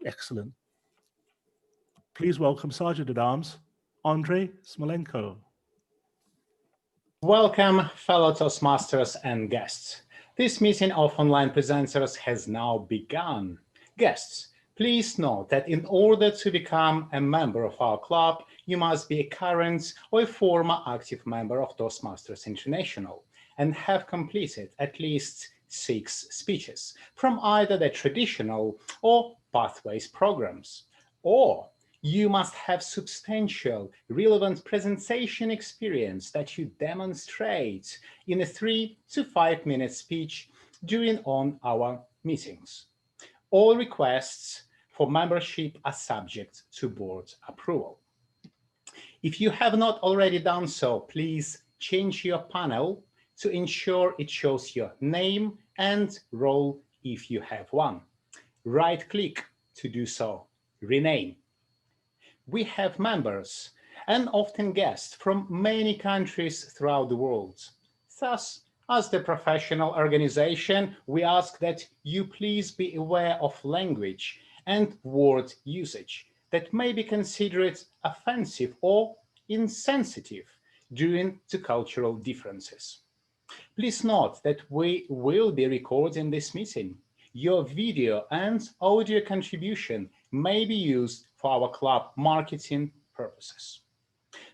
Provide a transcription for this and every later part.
Excellent. Please welcome Sergeant at Arms, Andriy Smolenko. Welcome, fellow Toastmasters and guests. This meeting of online presenters has now begun. Guests, please note that in order to become a member of our club, you must be a current or a former active member of Toastmasters International and have completed at least 6 speeches from either the traditional or Pathways programs, or you must have substantial, relevant presentation experience that you demonstrate in a 3 to 5 minute speech during our meetings. All requests for membership are subject to board approval. If you have not already done so, please change your panel to ensure it shows your name and role if you have one. Right-click to do so. Rename. We have members and often guests from many countries throughout the world. Thus, as the professional organization, we ask that you please be aware of language and word usage that may be considered offensive or insensitive due to cultural differences. Please note that we will be recording this meeting. Your video and audio contribution may be used for our club marketing purposes.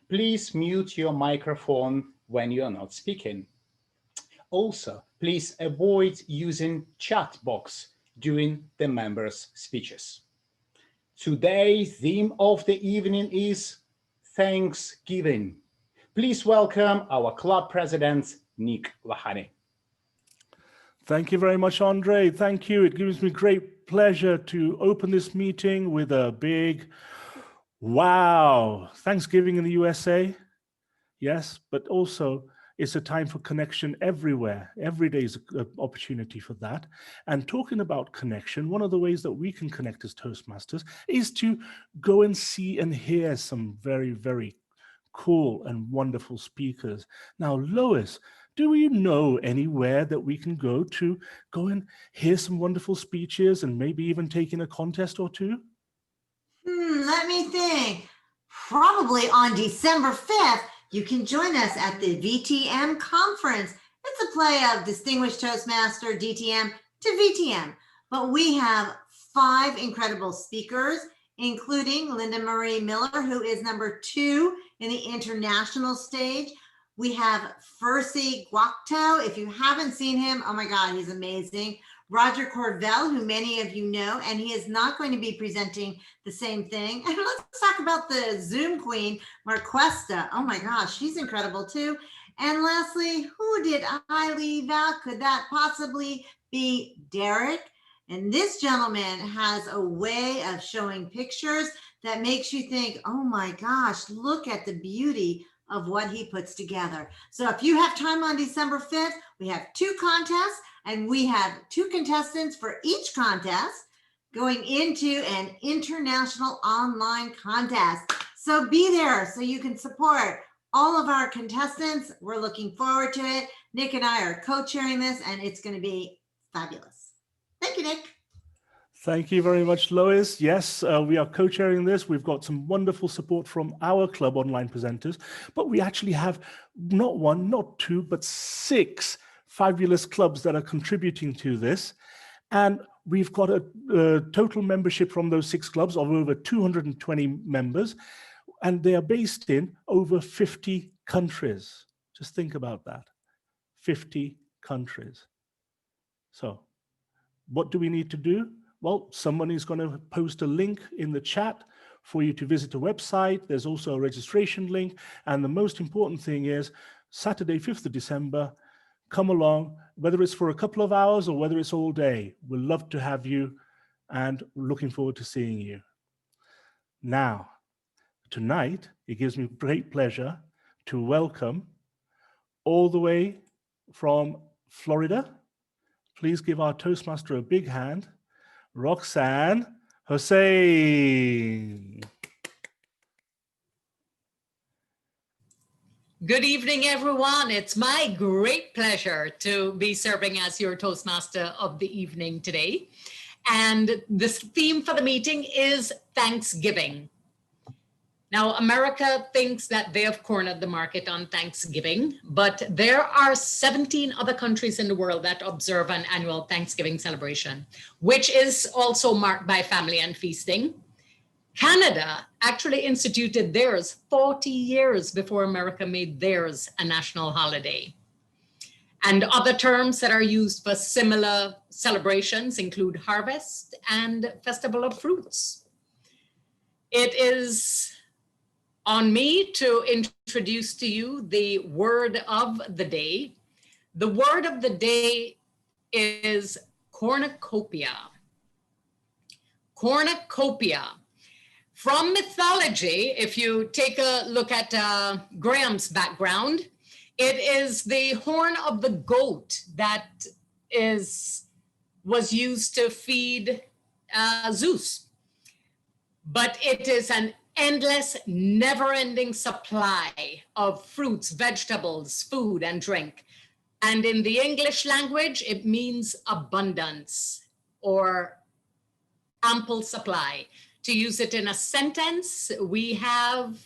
Please mute your microphone when you are not speaking. Also, please avoid using chat box during the members' speeches. Today's theme of the evening is Thanksgiving. Please welcome our club president, Nick Lahani. Thank you very much, Andriy. Thank you. It gives me great pleasure to open this meeting with a big wow. Thanksgiving in the USA. Yes, but also it's a time for connection everywhere. Every day is an opportunity for that. And talking about connection, one of the ways that we can connect as Toastmasters is to go and see and hear some very, very cool and wonderful speakers. Now, Lois, do you know anywhere that we can go and hear some wonderful speeches and maybe even take in a contest or two? Let me think. Probably on December 5th, you can join us at the VTM conference. It's a play of Distinguished Toastmaster, DTM to VTM. But we have 5 incredible speakers, including Linda Marie Miller, who is number 2 in the international stage. We have Fersi Guakto. If you haven't seen him, oh my God, he's amazing. Roger Corvell, who many of you know, and he is not going to be presenting the same thing. And let's talk about the Zoom queen, Marquesta. Oh my gosh, she's incredible too. And lastly, who did I leave out? Could that possibly be Derek? And this gentleman has a way of showing pictures that makes you think, oh my gosh, look at the beauty of what he puts together. So if you have time on December 5th, we have 2 contests and we have 2 contestants for each contest going into an international online contest. So be there so you can support all of our contestants. We're looking forward to it. Nick and I are co-chairing this and it's going to be fabulous. Thank you, Nick. Thank you very much, Lois. Yes, we are co-chairing this. We've got some wonderful support from our club online presenters, but we actually have not 1, not 2, but 6 fabulous clubs that are contributing to this. And we've got a total membership from those 6 clubs of over 220 members, and they are based in over 50 countries. Just think about that, 50 countries. So what do we need to do? Well, someone is going to post a link in the chat for you to visit a website. There's also a registration link. And the most important thing is Saturday, 5th of December, come along, whether it's for a couple of hours or whether it's all day. We'd love to have you and looking forward to seeing you. Now, tonight, it gives me great pleasure to welcome all the way from Florida. Please give our Toastmaster a big hand. Roxanne Hussein. Good evening, everyone. It's my great pleasure to be serving as your Toastmaster of the evening today. And this theme for the meeting is Thanksgiving. Now, America thinks that they have cornered the market on Thanksgiving, but there are 17 other countries in the world that observe an annual Thanksgiving celebration, which is also marked by family and feasting. Canada actually instituted theirs 40 years before America made theirs a national holiday. And other terms that are used for similar celebrations include harvest and festival of fruits. It is on me to introduce to you the word of the day. The word of the day is cornucopia. Cornucopia. From mythology, if you take a look at Graham's background, it is the horn of the goat that was used to feed Zeus. But it is an endless, never-ending supply of fruits, vegetables, food, and drink. And in the English language, it means abundance or ample supply. To use it in a sentence, we have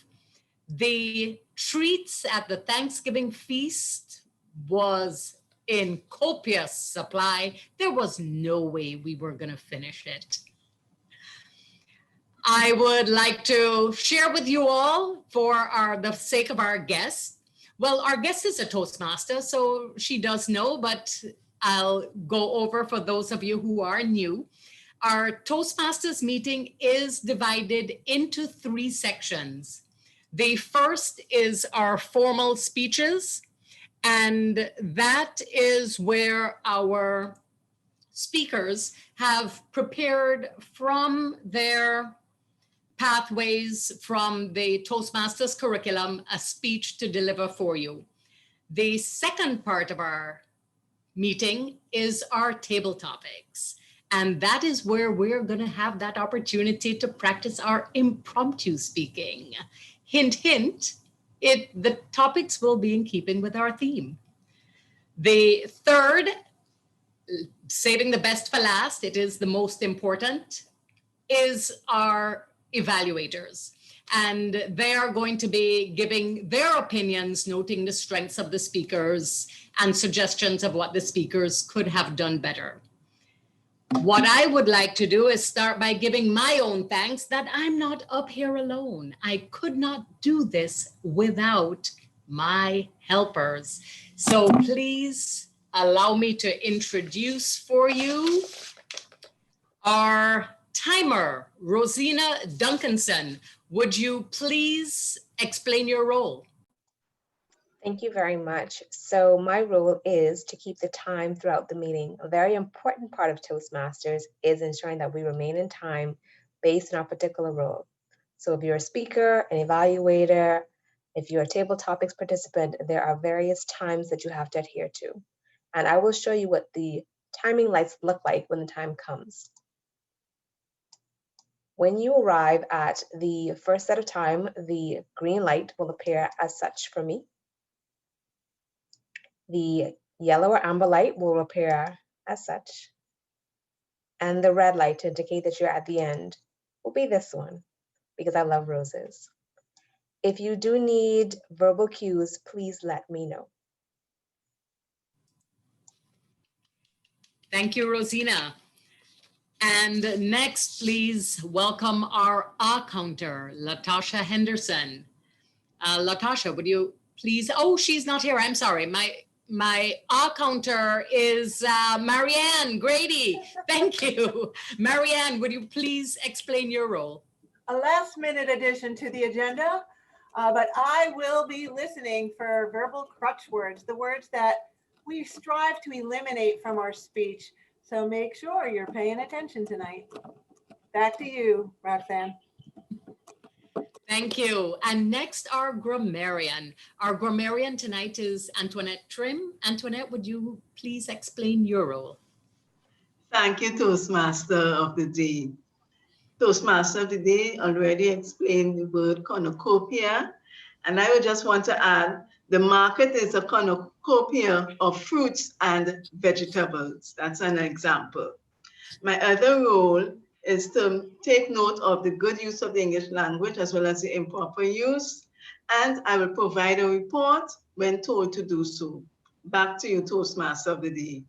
the treats at the Thanksgiving feast was in copious supply. There was no way we were going to finish it. I would like to share with you all, for the sake of our guest. Well, our guest is a Toastmaster, so she does know, but I'll go over for those of you who are new. Our Toastmasters meeting is divided into 3 sections. The first is our formal speeches, and that is where our speakers have prepared from their pathways from the Toastmasters curriculum a speech to deliver for you. The second part of our meeting is our table topics. And that is where we're going to have that opportunity to practice our impromptu speaking. Hint, hint, the topics will be in keeping with our theme. The third, saving the best for last, it is the most important, is our evaluators. And they are going to be giving their opinions, noting the strengths of the speakers and suggestions of what the speakers could have done better. What I would like to do is start by giving my own thanks that I'm not up here alone. I could not do this without my helpers. So please allow me to introduce for you our timer, Rosina Duncanson. Would you please explain your role? Thank you very much. So my role is to keep the time throughout the meeting. A very important part of Toastmasters is ensuring that we remain in time based on our particular role. So if you're a speaker, an evaluator, if you're a table topics participant, there are various times that you have to adhere to. And I will show you what the timing lights look like when the time comes. When you arrive at the first set of time, the green light will appear as such for me. The yellow or amber light will appear as such. And the red light to indicate that you're at the end will be this one, because I love roses. If you do need verbal cues, please let me know. Thank you, Rosina. And next, please welcome our counter, Latasha Henderson. Latasha, would you please, oh, she's not here, I'm sorry. My counter is Marianne Grady. Thank you. Marianne, would you please explain your role? A last minute addition to the agenda, but I will be listening for verbal crutch words, the words that we strive to eliminate from our speech. So make sure you're paying attention tonight. Back to you, Roxanne. Thank you. And next, our grammarian. Our grammarian tonight is Antoinette Trim. Antoinette, would you please explain your role? Thank you, Toastmaster of the day. Toastmaster of the day already explained the word cornucopia, and I would just want to add, the market is a cornucopia of fruits and vegetables. That's an example. My other role is to take note of the good use of the English language as well as the improper use, and I will provide a report when told to do so. Back to you, Toastmaster of the Day.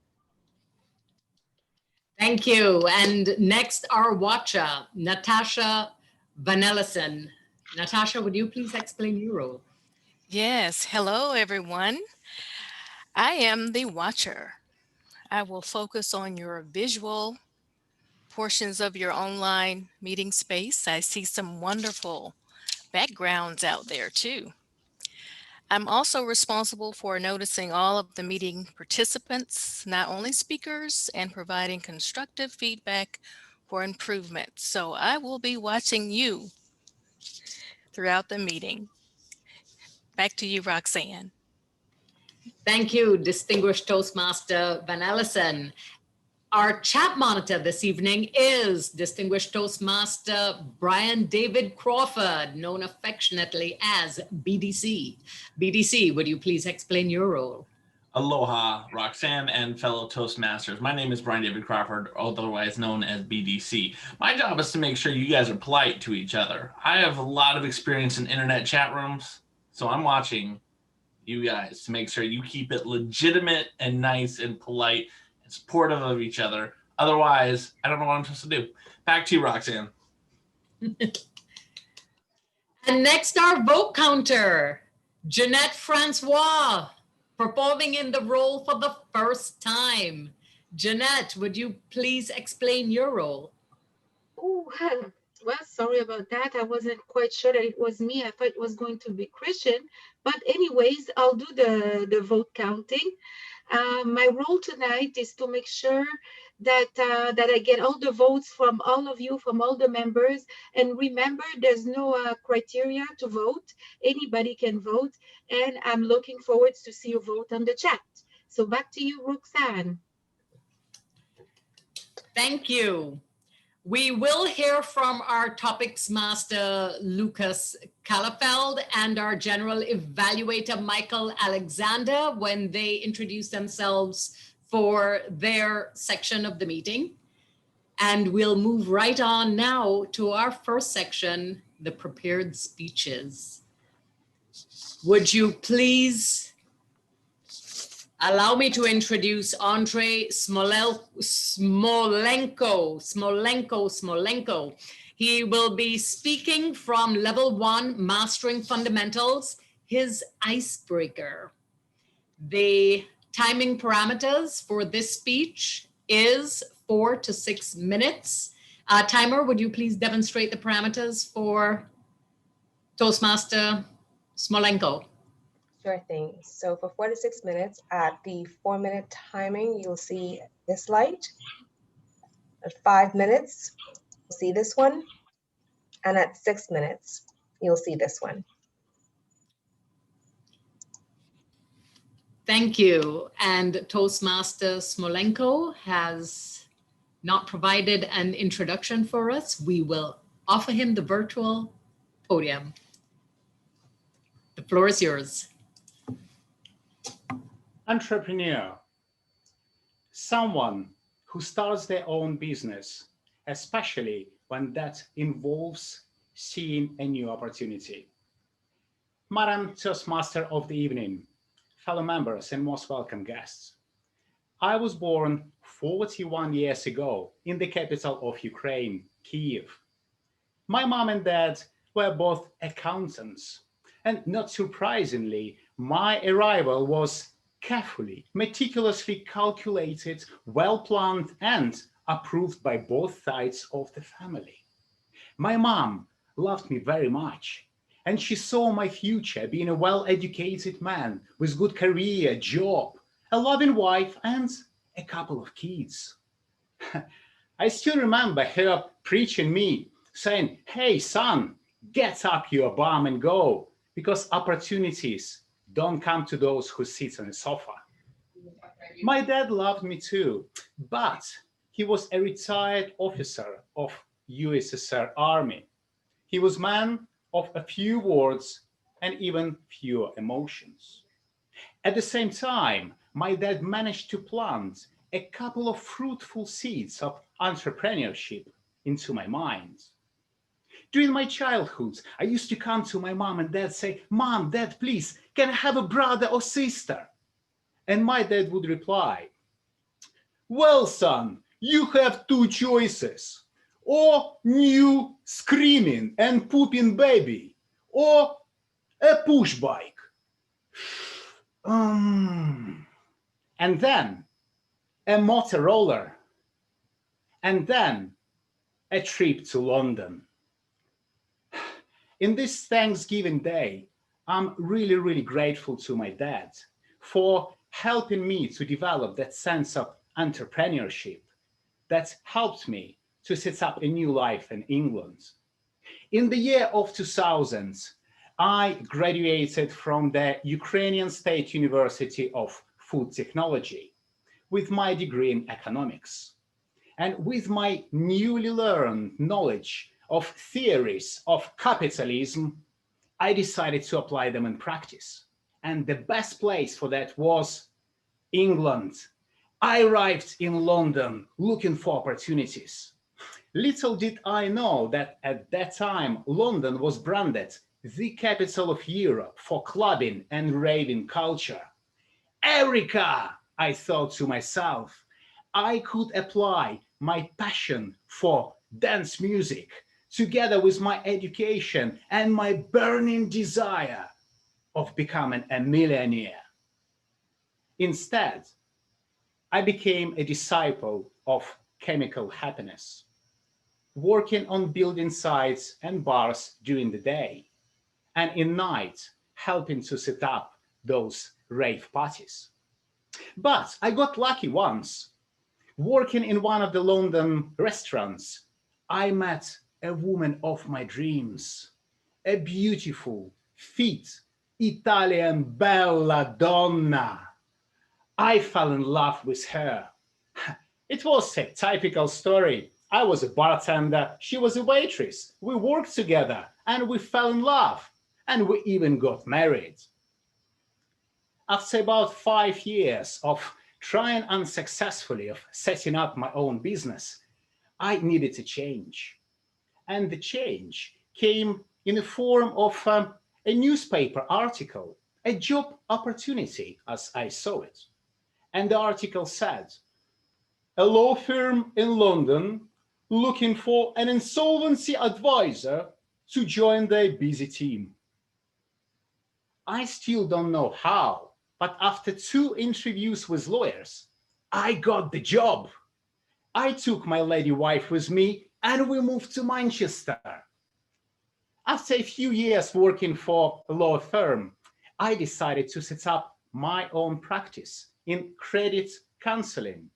Thank you. And next, our watcher, Natasha Van Nelson. Natasha, would you please explain your role? Yes, hello everyone. I am the watcher. I will focus on your visual portions of your online meeting space. I see some wonderful backgrounds out there too. I'm also responsible for noticing all of the meeting participants, not only speakers, and providing constructive feedback for improvement. So I will be watching you throughout the meeting. Back to you, Roxanne. Thank you, distinguished Toastmaster Van Nelson. Our chat monitor this evening is distinguished Toastmaster Brian David Crawford, known affectionately as BDC. BDC, would you please explain your role? Aloha, Roxanne and fellow Toastmasters. My name is Brian David Crawford, otherwise known as BDC. My job is to make sure you guys are polite to each other. I have a lot of experience in internet chat rooms, so I'm watching you guys to make sure you keep it legitimate and nice and polite and supportive of each other. Otherwise, I don't know what I'm supposed to do. Back to you, Roxanne. And next, our vote counter, Jeanette Francois, performing in the role for the first time. Jeanette, would you please explain your role? Oh, well, sorry about that. I wasn't quite sure that it was me. I thought it was going to be Christian. But anyways, I'll do the vote counting. My role tonight is to make sure that that I get all the votes from all of you, from all the members. And remember, there's no criteria to vote. Anybody can vote. And I'm looking forward to see you vote on the chat. So back to you, Roxanne. Thank you. We will hear from our topics master, Lucas Kalefeld, and our general evaluator, Michael Alexander, when they introduce themselves for their section of the meeting. And we'll move right on now to our first section, the prepared speeches. Would you please allow me to introduce Andriy Smolenko. He will be speaking from level 1, Mastering Fundamentals, his icebreaker. The timing parameters for this speech is 4 to 6 minutes. Timer, would you please demonstrate the parameters for Toastmaster Smolenko? Sure thing. So for 4 to 6 minutes, at the 4-minute timing, you'll see this light. At 5 minutes, you'll see this one. And at 6 minutes, you'll see this one. Thank you. And Toastmaster Smolenko has not provided an introduction for us. We will offer him the virtual podium. The floor is yours. Entrepreneur, someone who starts their own business, especially when that involves seeing a new opportunity. Madam Toastmaster of the evening, fellow members and most welcome guests. I was born 41 years ago in the capital of Ukraine, Kyiv. My mom and dad were both accountants, and not surprisingly, my arrival was carefully, meticulously calculated, well-planned, and approved by both sides of the family. My mom loved me very much, and she saw my future being a well-educated man with good career, job, a loving wife, and a couple of kids. I still remember her preaching me, saying, "Hey, son, get up your bum and go, because opportunities don't come to those who sit on the sofa." My dad loved me too, but he was a retired officer of USSR Army. He was man of a few words and even fewer emotions. At the same time, my dad managed to plant a couple of fruitful seeds of entrepreneurship into my mind. During my childhood, I used to come to my mom and dad say, "Mom, Dad, please, can I have a brother or sister?" And my dad would reply, "Well, son, you have two choices, or new screaming and pooping baby, or a push bike." And then a Motorola, and then a trip to London. In this Thanksgiving Day, I'm really grateful to my dad for helping me to develop that sense of entrepreneurship that helped me to set up a new life in England. In the year of 2000, I graduated from the Ukrainian State University of Food Technology with my degree in economics. And with my newly learned knowledge of theories of capitalism, I decided to apply them in practice. And the best place for that was England. I arrived in London looking for opportunities. Little did I know that at that time, London was branded the capital of Europe for clubbing and raving culture. Eureka! I thought to myself. I could apply my passion for dance music together with my education and my burning desire of becoming a millionaire. Instead, I became a disciple of chemical happiness, working on building sites and bars during the day, and in night helping to set up those rave parties. But I got lucky once. Working in one of the London restaurants, I met a woman of my dreams, a beautiful, fit, Italian bella donna. I fell in love with her. It was a typical story. I was a bartender, she was a waitress. We worked together and we fell in love, and we even got married. After about 5 years of trying unsuccessfully of setting up my own business, I needed a change. And the change came in the form of a newspaper article, a job opportunity as I saw it. And the article said, "A law firm in London looking for an insolvency advisor to join their busy team." I still don't know how, but after 2 interviews with lawyers, I got the job. I took my lady wife with me and we moved to Manchester. After a few years working for a law firm, I decided to set up my own practice in credit counseling,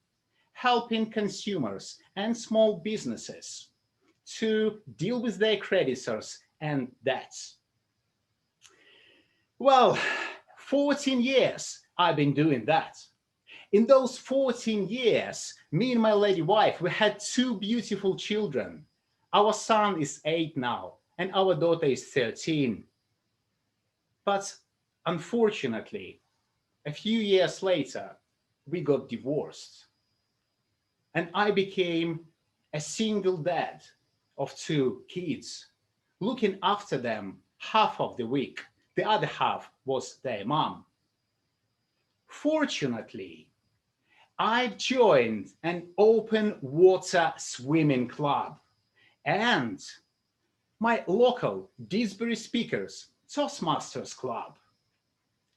helping consumers and small businesses to deal with their creditors and debts. Well, 14 years I've been doing that. In those 14 years, me and my lady wife, we had 2 beautiful children. Our son is 8 now, and our daughter is 13. But unfortunately, a few years later, we got divorced. And I became a single dad of 2 kids, looking after them half of the week. The other half was their mom. Fortunately, I've joined an open water swimming club and my local Disbury Speakers Toastmasters club.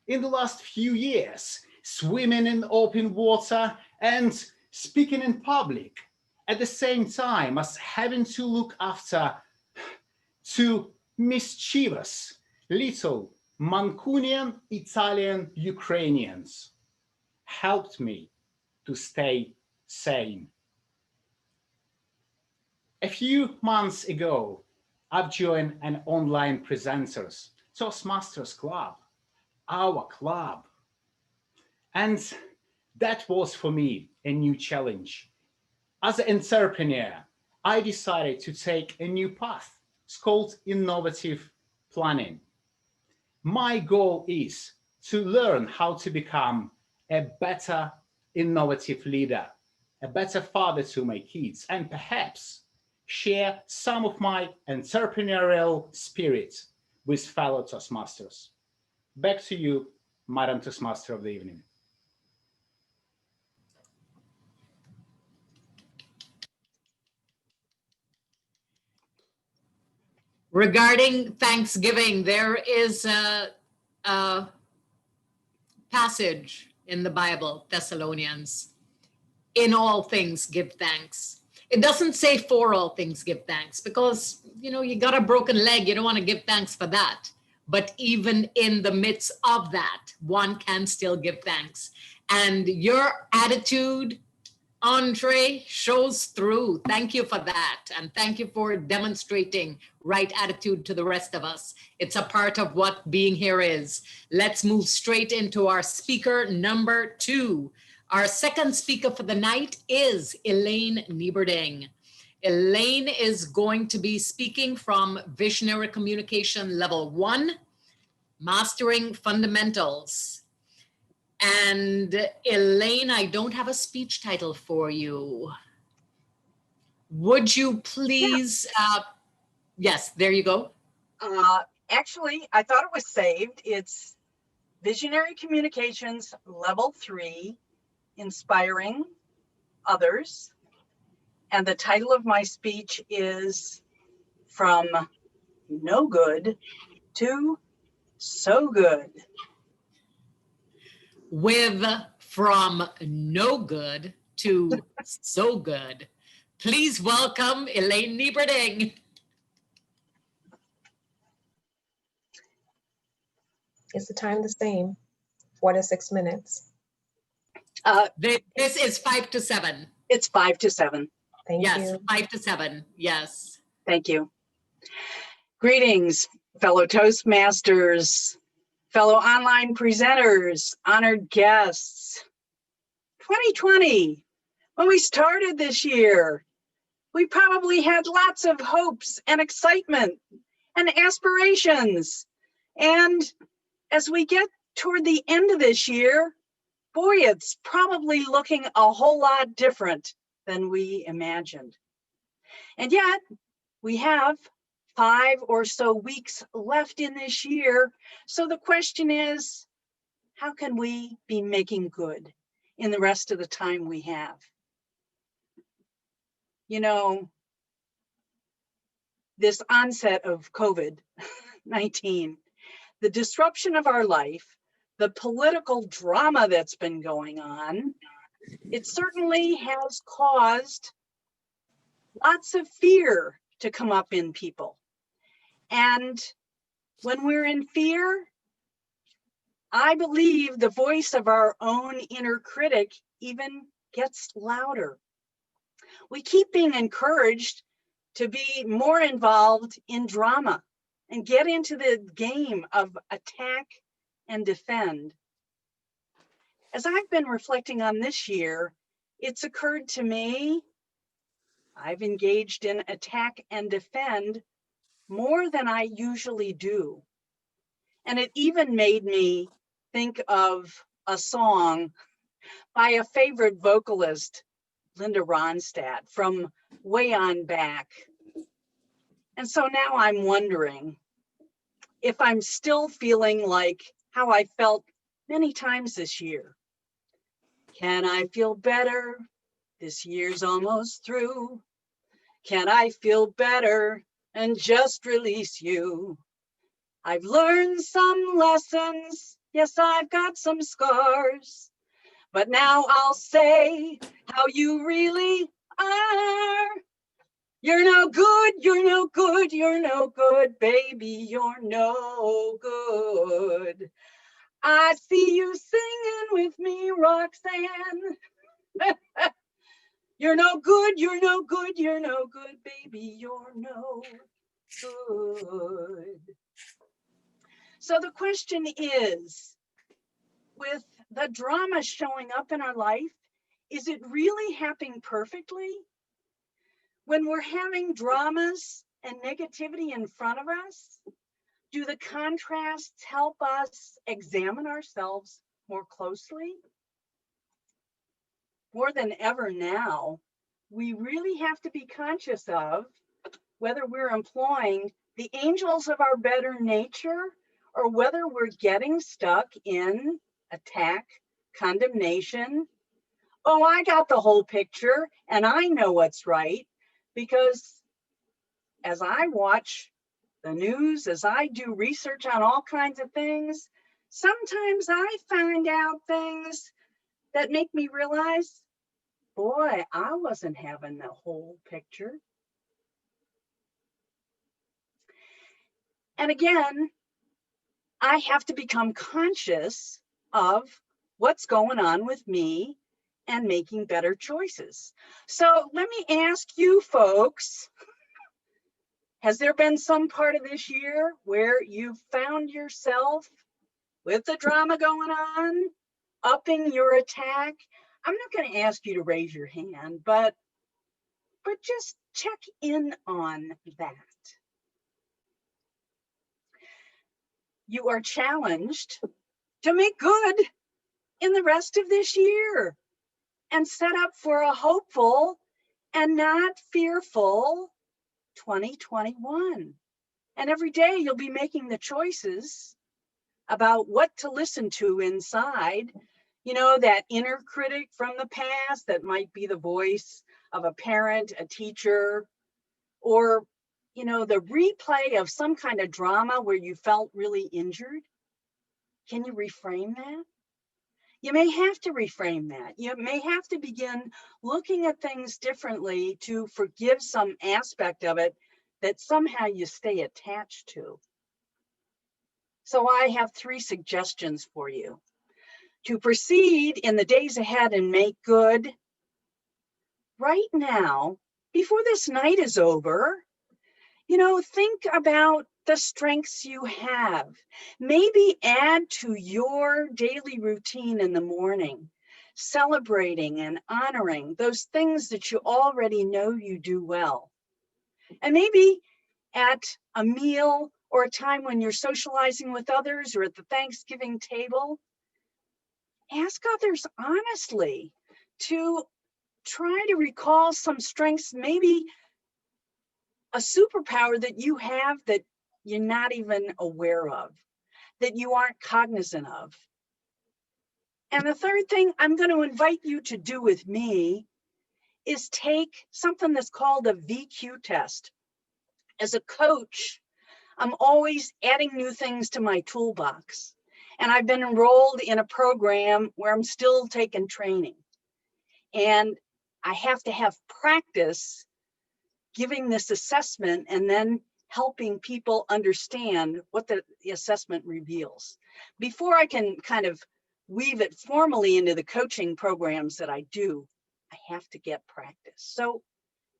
In the last few years, swimming in open water and speaking in public at the same time as having to look after 2 mischievous little Mancunian Italian Ukrainians helped me to stay sane. A few months ago, I've joined an online presenters Toastmasters club, our club. And that was for me a new challenge. As an entrepreneur, I decided to take a new path. It's called innovative planning. My goal is to learn how to become a better innovative leader a better father to my kids, and perhaps share some of my entrepreneurial spirit with fellow Toastmasters. Back to you, Madam Toastmaster of the evening. Regarding Thanksgiving, there is a passage in the Bible, Thessalonians, in all things give thanks. It doesn't say for all things give thanks, because you got a broken leg, you don't want to give thanks for that. But even in the midst of that, one can still give thanks. And your attitude, Andriy, shows through. Thank you for that. And thank you for demonstrating right attitude to the rest of us. It's a part of what being here is. Let's move straight into our speaker number 2. Our second speaker for the night is Elaine Nieberding. Elaine is going to be speaking from Visionary Communication Level 1, Mastering Fundamentals. And Elaine, I don't have a speech title for you. Would you please, yes, there you go. Actually, I thought it was saved. It's Visionary Communications Level 3, Inspiring Others. And the title of my speech is From No Good to So Good. With From No Good to So Good. Please welcome Elaine Nieberding. Is the time the same? 4 to 6 minutes. This is 5 to 7. It's 5 to 7. Thank Yes, you. 5 to 7. Yes. Thank you. Greetings, fellow Toastmasters, fellow online presenters, honored guests. 2020, when we started this year, we probably had lots of hopes and excitement and aspirations. And as we get toward the end of this year, boy, it's probably looking a whole lot different than we imagined. And yet, we have 5 or so weeks left in this year. So the question is, how can we be making good in the rest of the time we have? This onset of COVID-19, the disruption of our life, the political drama that's been going on, it certainly has caused lots of fear to come up in people. And when we're in fear, I believe the voice of our own inner critic even gets louder. We keep being encouraged to be more involved in drama and get into the game of attack and defend. As I've been reflecting on this year, it's occurred to me, I've engaged in attack and defend more than I usually do. And it even made me think of a song by a favorite vocalist, Linda Ronstadt, from way on back. And so now I'm wondering if I'm still feeling like how I felt many times this year. Can I feel better? This year's almost through. Can I feel better and just release you? I've learned some lessons. Yes, I've got some scars. But now I'll say how you really are. You're no good, you're no good, you're no good, baby, you're no good. I see you singing with me, Roxanne. You're no good, you're no good, you're no good, baby, you're no good. So the question is, with the drama showing up in our life, is it really happening perfectly? When we're having dramas and negativity in front of us, do the contrasts help us examine ourselves more closely? more than ever now, we really have to be conscious of whether we're employing the angels of our better nature or whether we're getting stuck in attack, condemnation. Oh, I got the whole picture and I know what's right, because as I watch the news, as I do research on all kinds of things, sometimes I find out things that make me realize, boy, I wasn't having the whole picture. And again, I have to become conscious of what's going on with me and making better choices. So let me ask you folks, has there been some part of this year where you found yourself with the drama going on, upping your attack? I'm not going to ask you to raise your hand, but just check in on that. You are challenged to make good in the rest of this year and set up for a hopeful and not fearful 2021. And every day you'll be making the choices about what to listen to inside. You know, that inner critic from the past that might be the voice of a parent, a teacher, or, you know, the replay of some kind of drama where you felt really injured. Can you reframe that? You may have to reframe that. You may have to begin looking at things differently to forgive some aspect of it that somehow you stay attached to. So I have 3 suggestions for you to proceed in the days ahead and make good. Right now, before this night is over, you know, think about the strengths you have. Maybe add to your daily routine in the morning, celebrating and honoring those things that you already know you do well. And maybe at a meal or a time when you're socializing with others or at the Thanksgiving table, ask others honestly to try to recall some strengths, maybe a superpower that you have that you're not even aware of, that you aren't cognizant of. And the third thing I'm going to invite you to do with me is take something that's called a VQ test. As a coach, I'm always adding new things to my toolbox. And I've been enrolled in a program where I'm still taking training. And I have to have practice giving this assessment and then helping people understand what the assessment reveals. Before I can kind of weave it formally into the coaching programs that I do, I have to get practice. So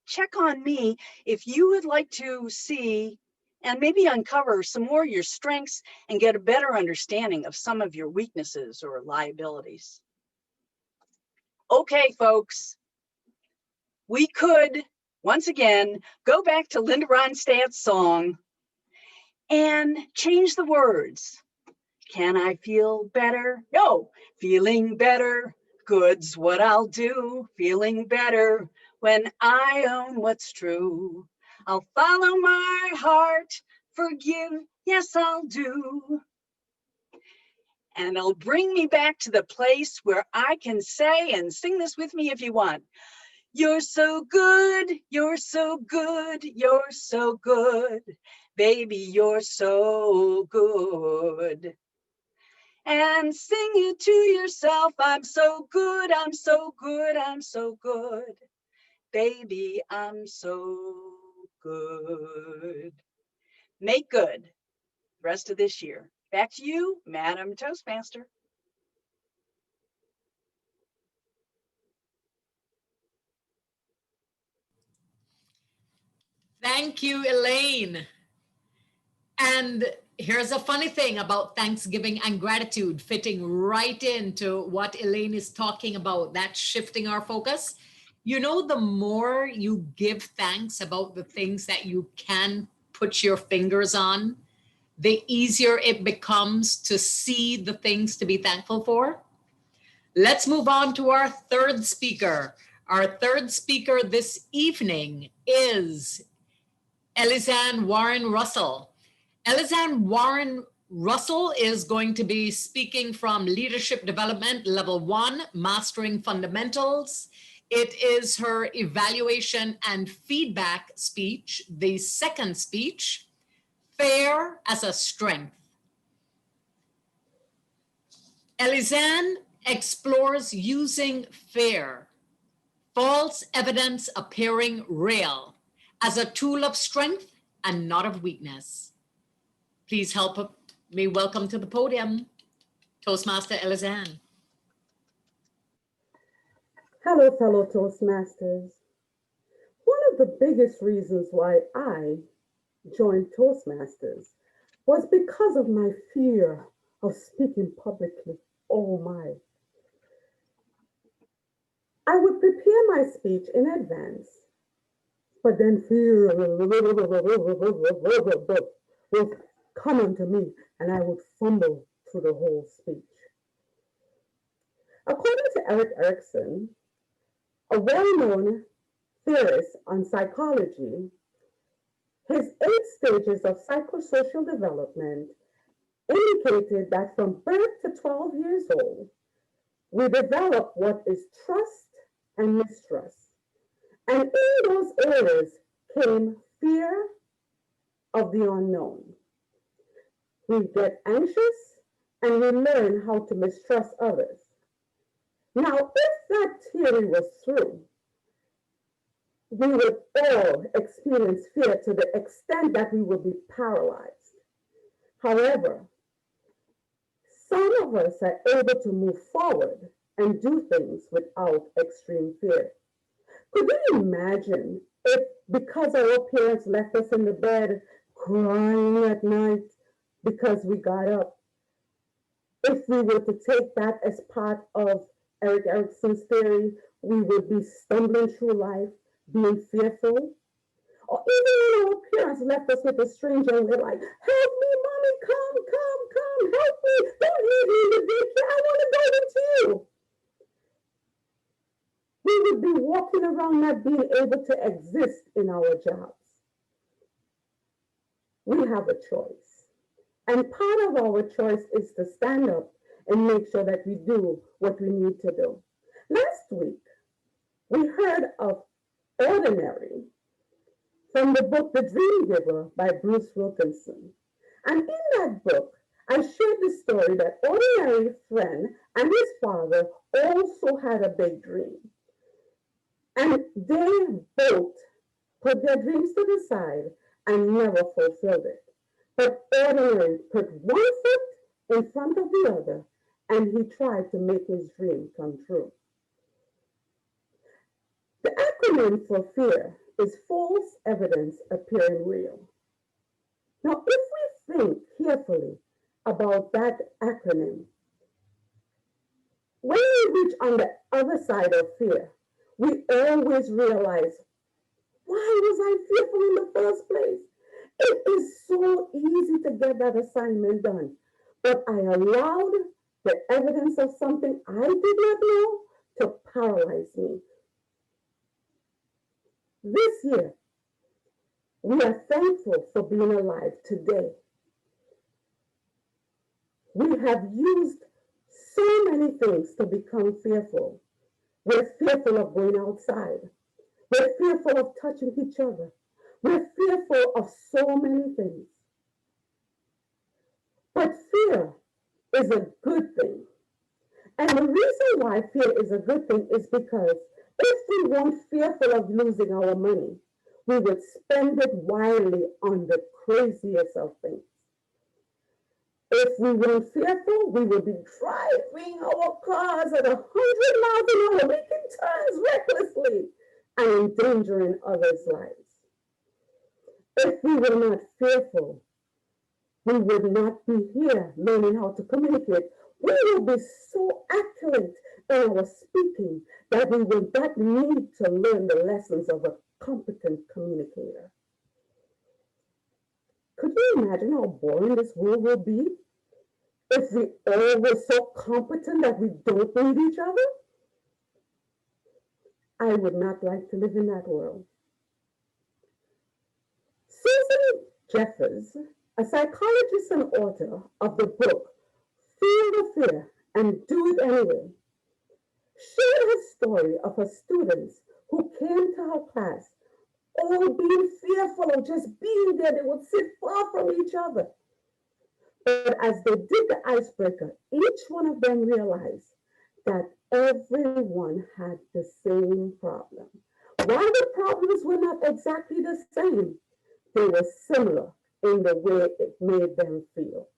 check on me if you would like to see and maybe uncover some more of your strengths and get a better understanding of some of your weaknesses or liabilities. Okay, folks, we could, once again, go back to Linda Ronstadt's song and change the words. Can I feel better? No, feeling better. Good's what I'll do. Feeling better when I own what's true. I'll follow my heart. Forgive, yes, I'll do. And it'll bring me back to the place where I can say, and sing this with me if you want, you're so good, you're so good, you're so good. Baby, you're so good. And sing it to yourself, I'm so good, I'm so good, I'm so good. Baby, I'm so good. Make good the rest of this year. Back to you, Madam Toastmaster. Thank you, Elaine. And here's a funny thing about Thanksgiving and gratitude, fitting right into what Elaine is talking about, that shifting our focus. You know, the more you give thanks about the things that you can put your fingers on, the easier it becomes to see the things to be thankful for. Let's move on to our third speaker. Our third speaker this evening is Elizanne Warren Russell. Elizanne Warren Russell is going to be speaking from Leadership Development Level 1, Mastering Fundamentals. It is her evaluation and feedback speech, the second speech, Fair as a Strength. Elizanne explores using fair, false evidence appearing real, as a tool of strength and not of weakness. Please help me welcome to the podium, Toastmaster Elizanne. Hello, fellow Toastmasters. One of the biggest reasons why I joined Toastmasters was because of my fear of speaking publicly. Oh my. I would prepare my speech in advance, but then fear would come onto me and I would fumble through the whole speech. According to Erickson, a well-known theorist on psychology, his 8 stages of psychosocial development indicated that from birth to 12 years old, we develop what is trust and mistrust. And in those areas came fear of the unknown. We get anxious and we learn how to mistrust others. Now, if that theory was true, we would all experience fear to the extent that we would be paralyzed. However, some of us are able to move forward and do things without extreme fear. Could you imagine if, because our parents left us in the bed crying at night because we got up, if we were to take that as part of Erickson's theory, we would be stumbling through life, being fearful? Or even when our parents left us with a stranger and we're like, help me, mommy, come, help me. Don't leave me in the daycare. I want to go with you. We would be walking around not being able to exist in our jobs. We have a choice. And part of our choice is to stand up and make sure that we do what we need to do. Last week, we heard of Ordinary from the book The Dream Giver by Bruce Wilkinson. And in that book, I shared the story that Ordinary friend and his father also had a big dream. And they both put their dreams to the side and never fulfilled it. But Ordinary put one foot in front of the other and he tried to make his dream come true. The acronym for fear is false evidence appearing real. Now, if we think carefully about that acronym, when we reach on the other side of fear, we always realize, why was I fearful in the first place? It is so easy to get that assignment done, but I allowed the evidence of something I did not know to paralyze me. This year, we are thankful for being alive today. We have used so many things to become fearful. We're fearful of going outside. We're fearful of touching each other. We're fearful of so many things. But fear is a good thing. And the reason why fear is a good thing is because if we weren't fearful of losing our money, we would spend it wildly on the craziest of things. If we weren't fearful, we would be driving our cars at 100 miles an hour, making turns recklessly and endangering others' lives. If we were not fearful, we would not be here learning how to communicate. We will be so accurate in our speaking that we will not need to learn the lessons of a competent communicator. Could you imagine how boring this world will be if we all were so competent that we don't need each other? I would not like to live in that world. Susan Jeffers, a psychologist and author of the book Feel the Fear and Do It Anyway, shared her story of her students who came to her class all being fearful of just being there. They would sit far from each other. But as they did the icebreaker, each one of them realized that everyone had the same problem. While the problems were not exactly the same, they were similar in the way it made them feel.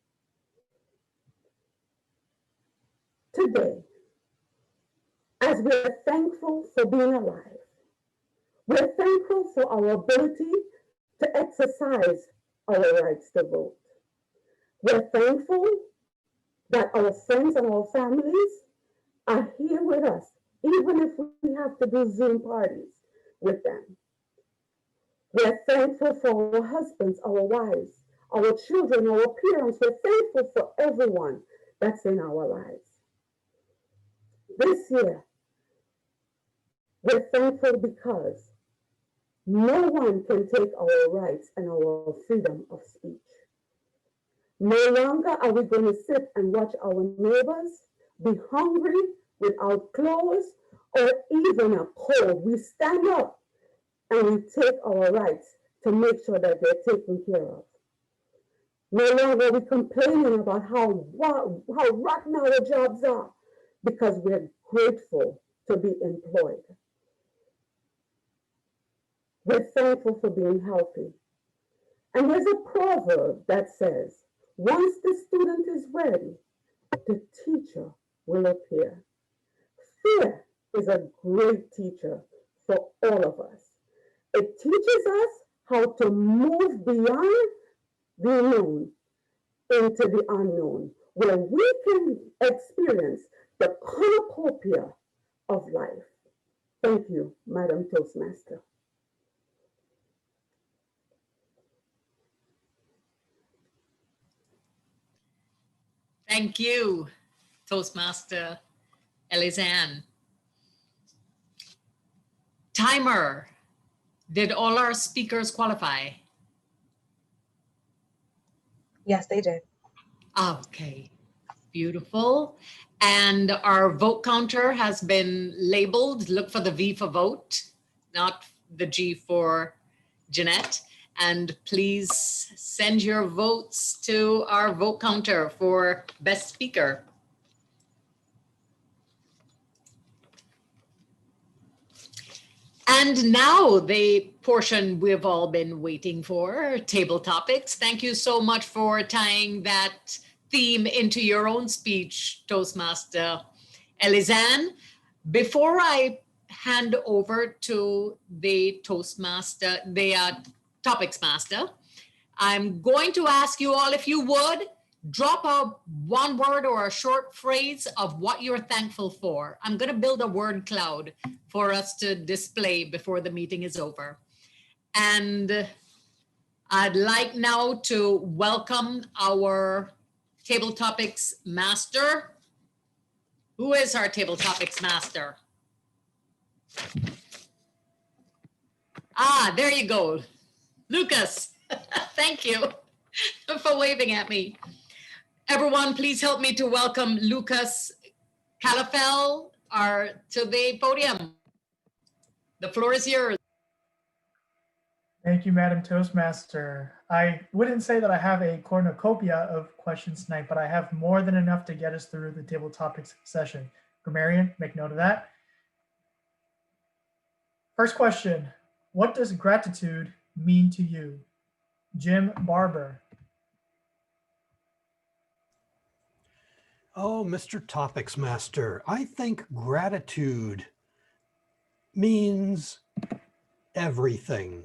Today, as we're thankful for being alive, we're thankful for our ability to exercise our rights to vote. We're thankful that our friends and our families are here with us, even if we have to do Zoom parties with them. We're thankful for our husbands, our wives, our children, our parents. We're thankful for everyone that's in our lives. This year, we're thankful because no one can take our rights and our freedom of speech. No longer are we going to sit and watch our neighbors be hungry, without clothes, or even a cold. We stand up and we take our rights to make sure that they're taken care of. No longer are we complaining about how rotten our jobs are, because we're grateful to be employed. We're thankful for being healthy. And there's a proverb that says, once the student is ready, the teacher will appear. Fear is a great teacher for all of us. It teaches us how to move beyond the known into the unknown, where we can experience the cornucopia of life. Thank you, Madam Toastmaster. Thank you, Toastmaster Elizanne. Timer. Did all our speakers qualify? Yes, they did. Okay, beautiful. And our vote counter has been labeled. Look for the V for vote, not the G for Jeanette. And please send your votes to our vote counter for best speaker. And now the portion we've all been waiting for, table topics. Thank you so much for tying that theme into your own speech, Toastmaster Elizanne. Before I hand over to the Toastmaster, the Topics Master, I'm going to ask you all, if you would, drop a one word or a short phrase of what you're thankful for. I'm going to build a word cloud for us to display before the meeting is over. And I'd like now to welcome our Table Topics Master. Who is our Table Topics Master? Ah, there you go. Lucas, thank you for waving at me. Everyone, please help me to welcome Lucas Calafel to the podium. The floor is yours. Thank you, Madam Toastmaster. I wouldn't say that I have a cornucopia of questions tonight, but I have more than enough to get us through the table topics session. Grammarian, make note of that. First question, what does gratitude mean to you? Jim Barber. Oh, Mr. Topics Master, I think gratitude means everything.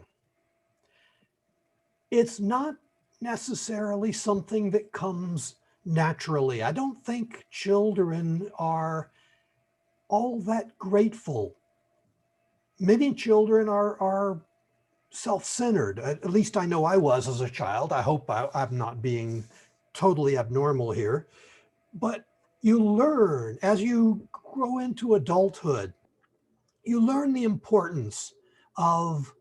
It's not necessarily something that comes naturally. I don't think children are all that grateful. Many children are self-centered. At least I know I was as a child. I hope I'm not being totally abnormal here. But you learn as you grow into adulthood, you learn the importance of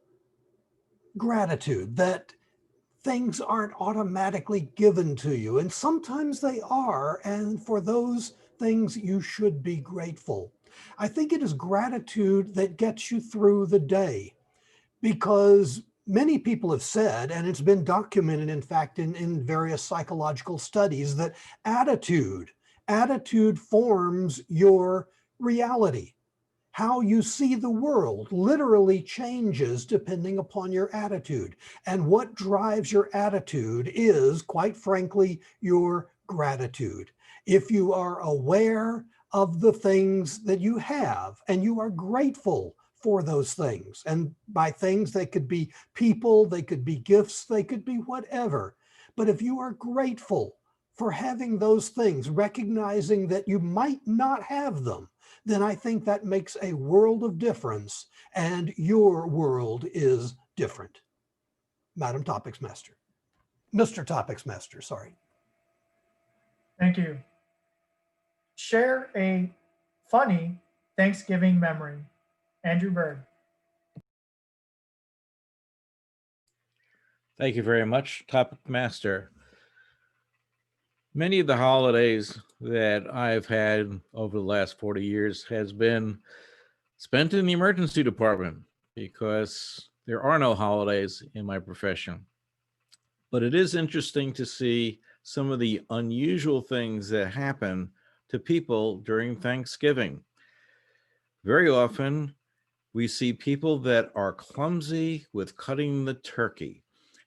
gratitude, that things aren't automatically given to you. And sometimes they are. And for those things, you should be grateful. I think it is gratitude that gets you through the day, because many people have said, and it's been documented, in fact, in various psychological studies, that attitude forms your reality. How you see the world literally changes depending upon your attitude. And what drives your attitude is, quite frankly, your gratitude. If you are aware of the things that you have and you are grateful for those things, and by things, they could be people, they could be gifts, they could be whatever. But if you are grateful for having those things, recognizing that you might not have them, then I think that makes a world of difference, and your world is different. Madam Topics Master. Mr. Topics Master, sorry. Thank you. Share a funny Thanksgiving memory. Andrew Bird. Thank you very much, Topic Master. Many of the holidays that I've had over the last 40 years has been spent in the emergency department because there are no holidays in my profession. But it is interesting to see some of the unusual things that happen to people during Thanksgiving. Very often, we see people that are clumsy with cutting the turkey,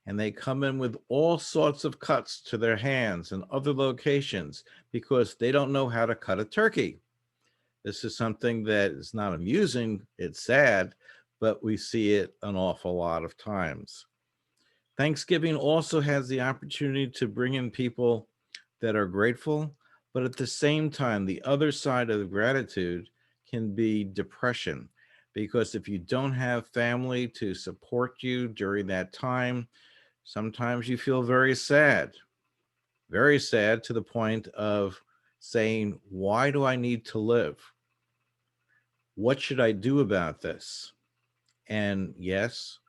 and they come in with all sorts of cuts to their hands and other locations because they don't know how to cut a turkey. This is something that is not amusing, it's sad, but we see it an awful lot of times. Thanksgiving also has the opportunity to bring in people that are grateful, but at the same time, the other side of gratitude can be depression, because if you don't have family to support you during that time, sometimes you feel very sad to the point of saying, why do I need to live? What should I do about this? And yes,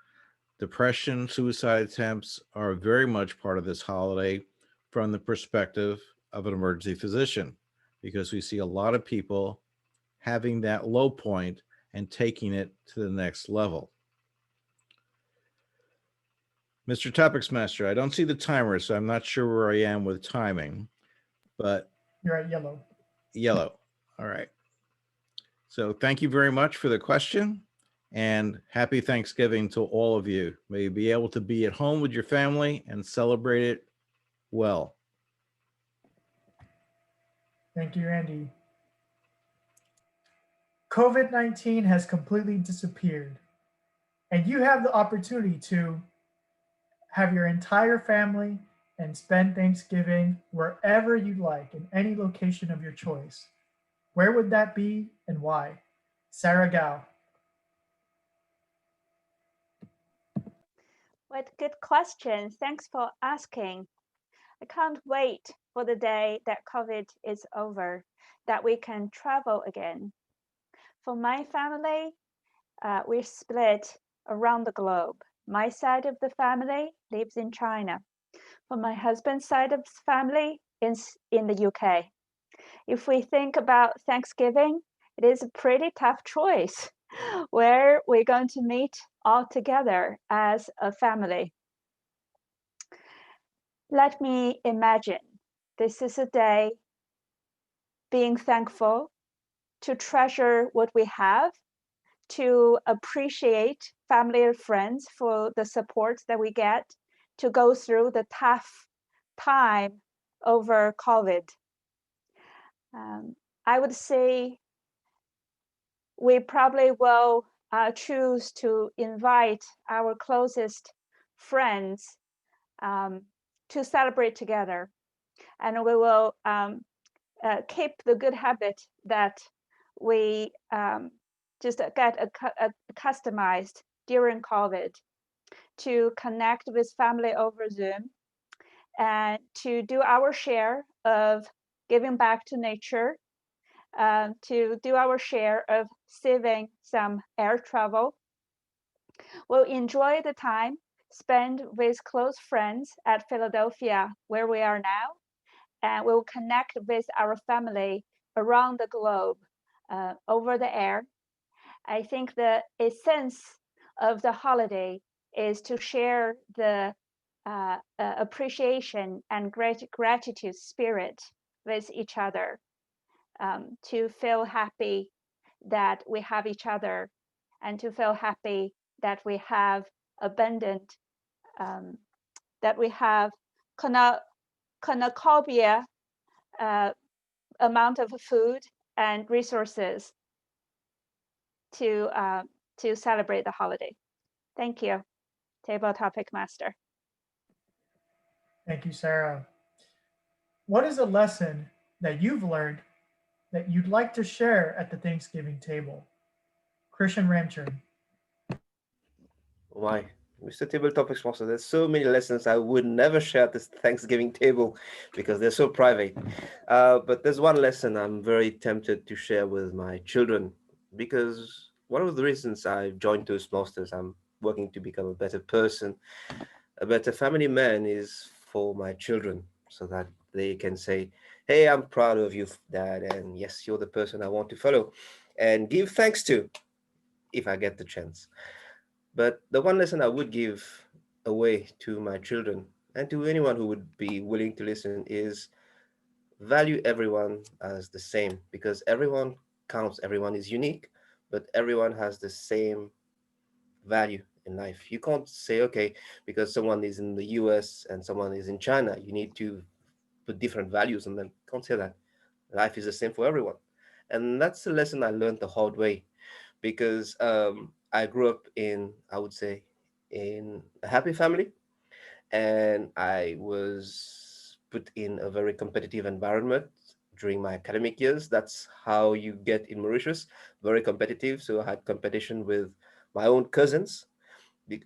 depression, suicide attempts are very much part of this holiday from the perspective of an emergency physician, because we see a lot of people having that low point and taking it to the next level. Mr. Topics Master, I don't see the timer, so I'm not sure where I am with timing, but You're at yellow. Yellow. All right. So thank you very much for the question, and happy Thanksgiving to all of you. May you be able to be at home with your family and celebrate it well. Thank you, Andy. COVID-19 has completely disappeared, and you have the opportunity to have your entire family and spend Thanksgiving wherever you'd like, in any location of your choice. Where would that be and why? Sarah Gao. What good question. Thanks for asking. I can't wait for the day that COVID is over, that we can travel again. For my family, we're split around the globe. My side of the family lives in China. For my husband's side of the family is in the UK. If we think about Thanksgiving, it is a pretty tough choice where we're going to meet all together as a family. Let me imagine this is a day being thankful, to treasure what we have, to appreciate family and friends for the support that we get, to go through the tough time over COVID. I would say we probably will choose to invite our closest friends to celebrate together. And we will keep the good habit that we just get customized during COVID, to connect with family over Zoom and to do our share of giving back to nature, to do our share of saving some air travel. We'll enjoy the time spent with close friends at Philadelphia, where we are now, and we'll connect with our family around the globe over the air. I think the essence of the holiday is to share the appreciation and gratitude spirit with each other, to feel happy that we have each other, and to feel happy that we have abundant, that we have Cornucopia amount of food and resources to celebrate the holiday. Thank you, Table Topic Master. Thank you, Sarah. What is a lesson that you've learned that you'd like to share at the Thanksgiving table? Christian Ramchur. Why, Mr. Table Topics Master, there's so many lessons I would never share at this Thanksgiving table because they're so private. But there's one lesson I'm very tempted to share with my children, because one of the reasons I joined Toastmasters, I'm working to become a better person, a better family man, is for my children, so that they can say, hey, I'm proud of you, Dad, and yes, you're the person I want to follow and give thanks to if I get the chance. But the one lesson I would give away to my children and to anyone who would be willing to listen is value everyone as the same, because everyone counts, everyone is unique, but everyone has the same value in life. You can't say, okay, because someone is in the US and someone is in China, you need to put different values on them. Can't say that. Life is the same for everyone. And that's a lesson I learned the hard way, because I grew up in, I would say, in a happy family, and I was put in a very competitive environment during my academic years. That's how you get in Mauritius, very competitive. So I had competition with my own cousins.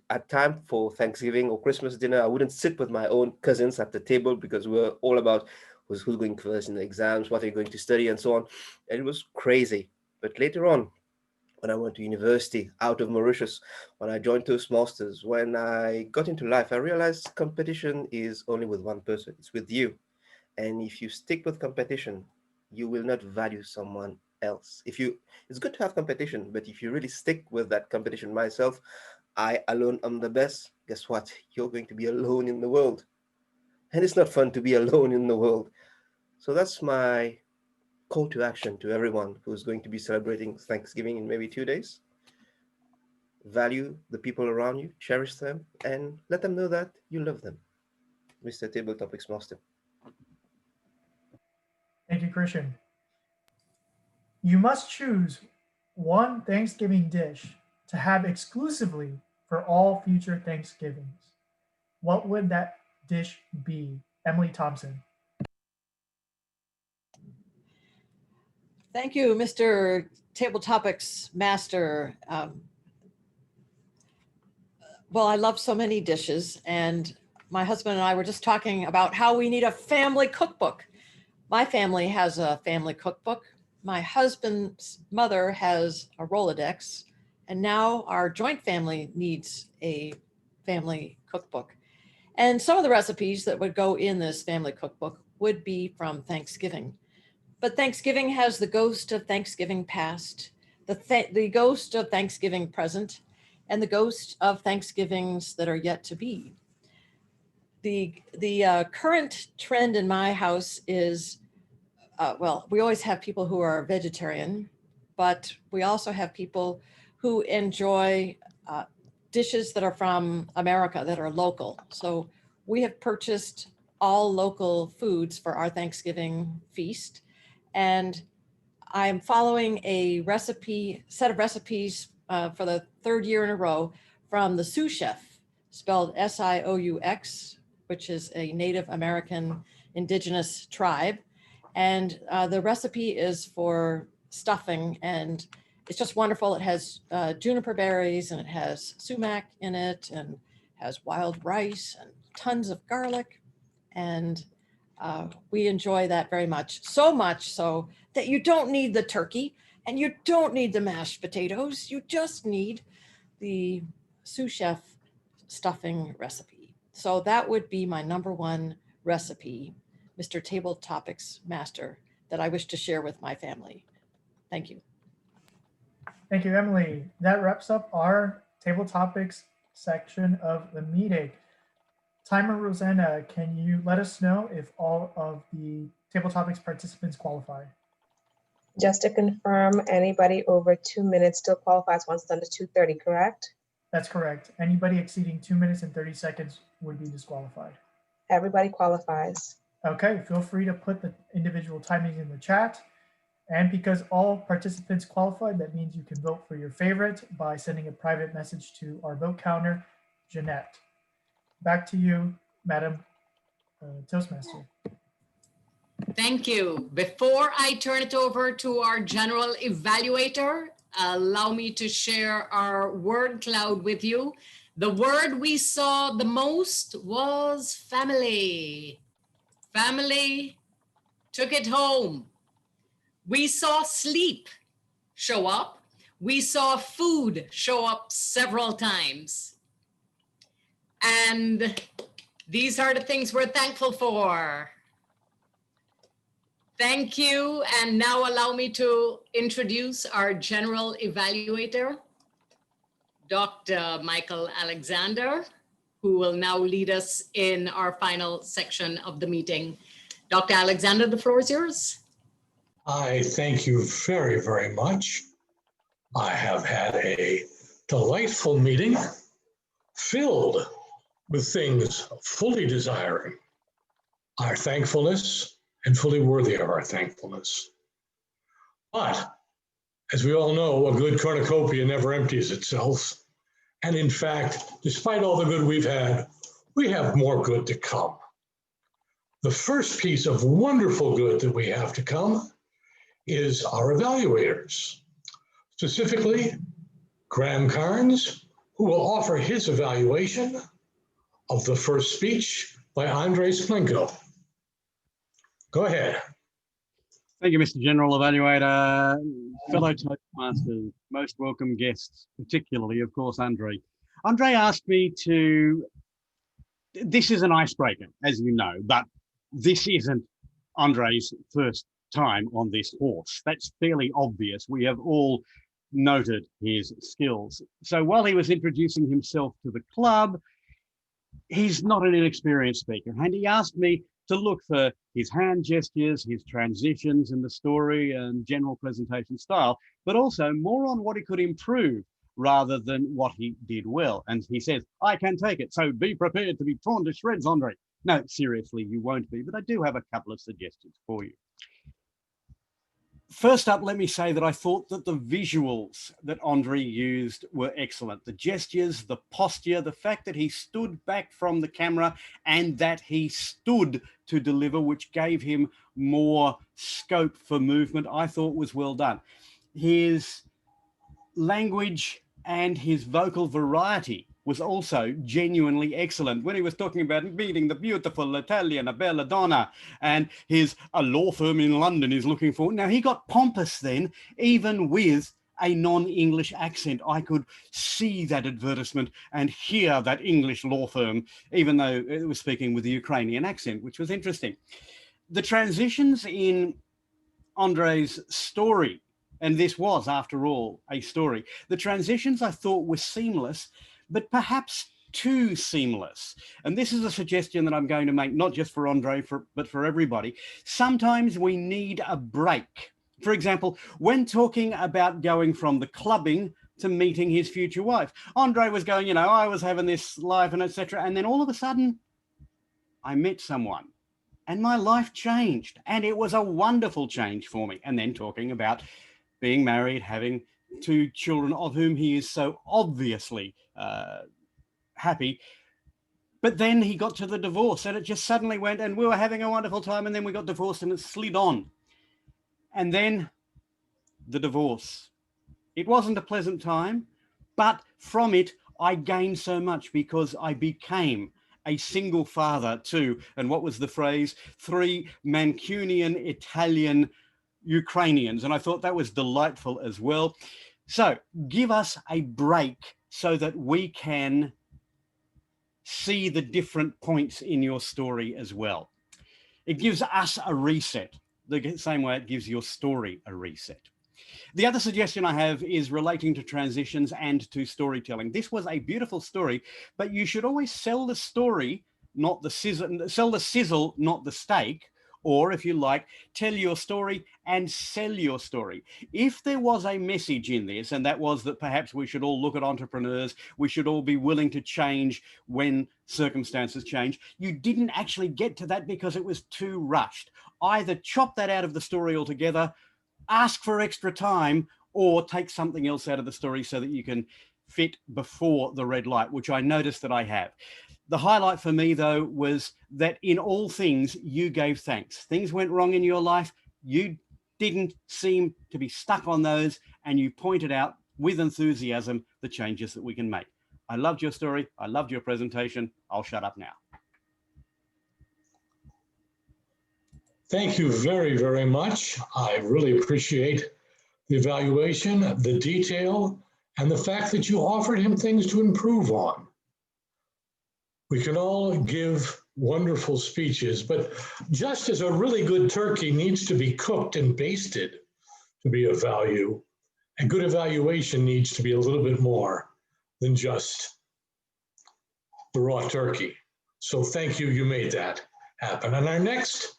At time for Thanksgiving or Christmas dinner, I wouldn't sit with my own cousins at the table because we were all about who's going first in the exams, what are you going to study, and so on. And it was crazy. But later on, when I went to university out of Mauritius, when I joined Toastmasters, when I got into life, I realized competition is only with one person, it's with you. And if you stick with competition, you will not value someone else. It's good to have competition, but if you really stick with that competition, myself, I alone am the best, guess what? You're going to be alone in the world. And it's not fun to be alone in the world. So that's my call to action to everyone who's going to be celebrating Thanksgiving in maybe 2 days. Value the people around you, cherish them, and let them know that you love them. Mr. Table Topics Master. Thank you, Christian. You must choose one Thanksgiving dish to have exclusively for all future Thanksgivings. What would that dish be? Emily Thompson. Thank you, Mr. Table Topics Master. Well, I love so many dishes, and my husband and I were just talking about how we need a family cookbook. My family has a family cookbook. My husband's mother has a Rolodex, and now our joint family needs a family cookbook. And some of the recipes that would go in this family cookbook would be from Thanksgiving. But Thanksgiving has the ghost of Thanksgiving past, the ghost of Thanksgiving present, and the ghost of Thanksgivings that are yet to be. The current trend in my house is, well, we always have people who are vegetarian, but we also have people who enjoy dishes that are from America, that are local. So we have purchased all local foods for our Thanksgiving feast. And I'm following a set of recipes for the third year in a row from the Sioux Chef, spelled S-I-O-U-X, which is a Native American indigenous tribe. And the recipe is for stuffing, and it's just wonderful. It has juniper berries, and it has sumac in it, and has wild rice and tons of garlic. And We enjoy that very much. So much so that you don't need the turkey and you don't need the mashed potatoes. You just need the sous chef stuffing recipe. So that would be my number one recipe, Mr. Table Topics Master, that I wish to share with my family. Thank you. Thank you, Emily. That wraps up our table topics section of the meeting. Timer Rosanna, can you let us know if all of the table topics participants qualify? Just to confirm, anybody over 2 minutes still qualifies once it's under 2:30, correct? That's correct. Anybody exceeding 2 minutes and 30 seconds would be disqualified. Everybody qualifies. Okay, feel free to put the individual timings in the chat. And because all participants qualified, that means you can vote for your favorite by sending a private message to our vote counter, Jeanette. Back to you, Madam Toastmaster. Thank you. Before I turn it over to our general evaluator, allow me to share our word cloud with you. The word we saw the most was family. Family took it home. We saw sleep show up. We saw food show up several times. And these are the things we're thankful for. Thank you. And now allow me to introduce our general evaluator, Dr. Michael Alexander, who will now lead us in our final section of the meeting. Dr. Alexander, the floor is yours. I thank you very, very much. I have had a delightful meeting filled with things fully desiring our thankfulness and fully worthy of our thankfulness. But as we all know, a good cornucopia never empties itself. And in fact, despite all the good we've had, we have more good to come. The first piece of wonderful good that we have to come is our evaluators, specifically Graham Carnes, who will offer his evaluation of the first speech by Andriy Smolenko. Go ahead. Thank you, Mr. General Evaluator, fellow Toastmasters, most welcome guests, particularly, of course, Andriy. Andriy asked me to, this is an icebreaker, as you know, but this isn't Andriy's first time on this horse. That's fairly obvious. We have all noted his skills. So while he was introducing himself to the club, he's not an inexperienced speaker, and he asked me to look for his hand gestures, his transitions in the story and general presentation style, but also more on what he could improve rather than what he did well. And he says, I can take it, so be prepared to be torn to shreds, Andriy. No, seriously, you won't be, but I do have a couple of suggestions for you. First up, let me say that I thought that the visuals that Andriy used were excellent. The gestures, the posture, the fact that he stood back from the camera and that he stood to deliver, which gave him more scope for movement, I thought was well done. His language and his vocal variety was also genuinely excellent. When he was talking about meeting the beautiful Italian, a bella donna, and a law firm in London is looking for. Now, he got pompous then, even with a non-English accent. I could see that advertisement and hear that English law firm, even though it was speaking with a Ukrainian accent, which was interesting. The transitions in Andriy's story, and this was, after all, a story, the transitions I thought were seamless, but perhaps too seamless. And this is a suggestion that I'm going to make, not just for Andriy, but for everybody. Sometimes we need a break. For example, when talking about going from the clubbing to meeting his future wife, Andriy was going, you know, I was having this life and etc. And then all of a sudden, I met someone and my life changed. And it was a wonderful change for me. And then talking about being married, having 2 children of whom he is so obviously happy. But then he got to the divorce and it just suddenly went, and we were having a wonderful time, and then we got divorced and it slid on. And then the divorce. It wasn't a pleasant time, but from it, I gained so much because I became a single father too. And what was the phrase? 3 Mancunian Italian Ukrainians. And I thought that was delightful as well. So give us a break so that we can see the different points in your story as well. It gives us a reset, the same way it gives your story a reset. The other suggestion I have is relating to transitions and to storytelling. This was a beautiful story, but you should always sell the story, not the sizzle, sell the sizzle, not the steak. Or if you like, tell your story and sell your story. If there was a message in this, and that was that perhaps we should all look at entrepreneurs, we should all be willing to change when circumstances change, you didn't actually get to that because it was too rushed. Either chop that out of the story altogether, ask for extra time, or take something else out of the story so that you can fit before the red light, which I noticed that I have. The highlight for me, though, was that in all things, you gave thanks. Things went wrong in your life. You didn't seem to be stuck on those, and you pointed out with enthusiasm the changes that we can make. I loved your story. I loved your presentation. I'll shut up now. Thank you very, very much. I really appreciate the evaluation, the detail, and the fact that you offered him things to improve on. We can all give wonderful speeches, but just as a really good turkey needs to be cooked and basted to be of value, a good evaluation needs to be a little bit more than just the raw turkey. So thank you, you made that happen. And our next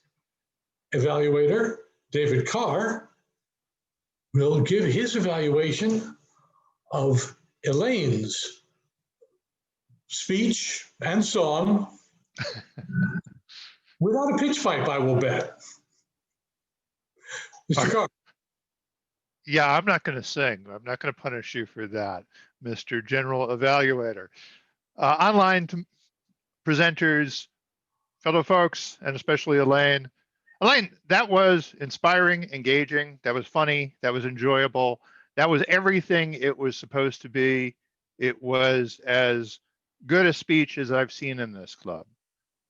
evaluator, David Carr, will give his evaluation of Elaine's speech and song without a pitch pipe, I will bet. Mr. Carr. Yeah, I'm not going to sing. I'm not going to punish you for that, Mr. General Evaluator. Online presenters, fellow folks, and especially Elaine. Elaine, that was inspiring, engaging, that was funny, that was enjoyable, that was everything it was supposed to be. It was as good a speech as I've seen in this club.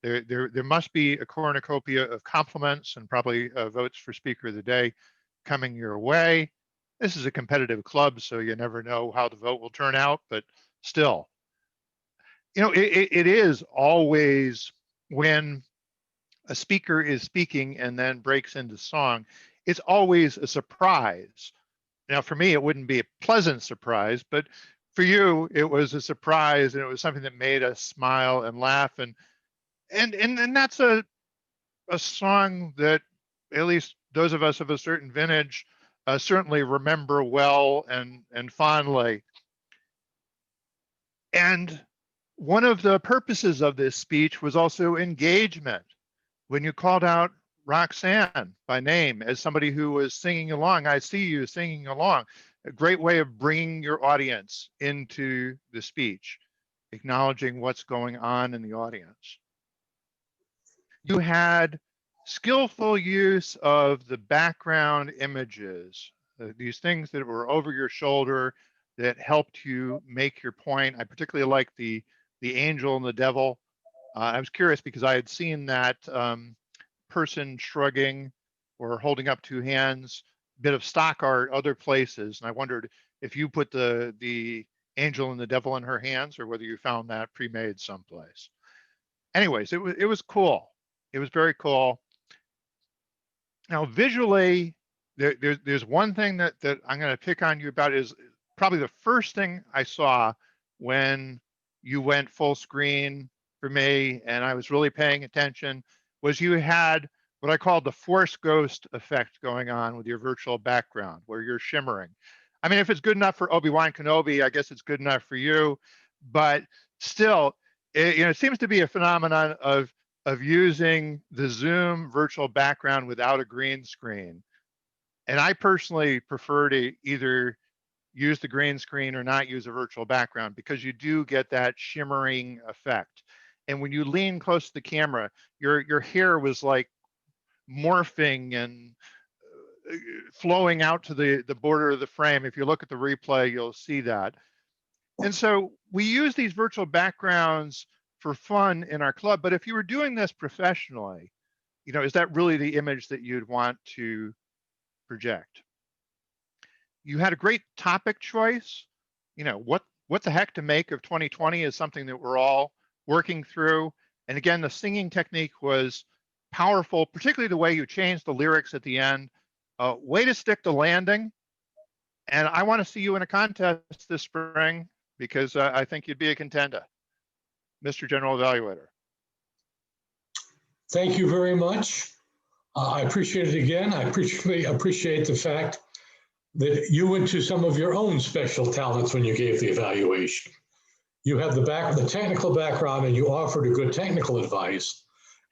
There must be a cornucopia of compliments and probably votes for Speaker of the Day coming your way. This is a competitive club, so you never know how the vote will turn out, but still, you know, it is always when a speaker is speaking and then breaks into song, it's always a surprise. Now, for me, it wouldn't be a pleasant surprise, but for you, it was a surprise, and it was something that made us smile and laugh. And that's a song that at least those of us of a certain vintage certainly remember well and fondly. And one of the purposes of this speech was also engagement. When you called out Roxanne by name as somebody who was singing along, I see you singing along, a great way of bringing your audience into the speech, acknowledging what's going on in the audience. You had skillful use of the background images, these things that were over your shoulder that helped you make your point. I particularly like the angel and the devil. I was curious because I had seen that person shrugging or holding up two hands, bit of stock art other places, and I wondered if you put the angel and the devil in her hands or whether you found that pre-made someplace. Anyways, it was cool. It was very cool. Now visually, there's one thing that I'm going to pick on you about is probably the first thing I saw when you went full screen for me, and I was really paying attention, was you had what I called the Force Ghost effect going on with your virtual background, where you're shimmering. I mean, if it's good enough for Obi-Wan Kenobi, I guess it's good enough for you, but still, it seems to be a phenomenon of using the Zoom virtual background without a green screen. And I personally prefer to either use the green screen or not use a virtual background because you do get that shimmering effect. And when you lean close to the camera, your hair was like morphing and flowing out to the border of the frame. If you look at the replay, you'll see that. And so we use these virtual backgrounds for fun in our club, but if you were doing this professionally, you know, is that really the image that you'd want to project? You had a great topic choice. You know, what the heck to make of 2020 is something that we're all working through. And again, the singing technique was powerful, particularly the way you changed the lyrics at the end. Way to stick the landing. And I want to see you in a contest this spring because I think you'd be a contender, Mr. General Evaluator. Thank you very much. I appreciate it again. I appreciate the fact that you went to some of your own special talents when you gave the evaluation. You have the technical background and you offered a good technical advice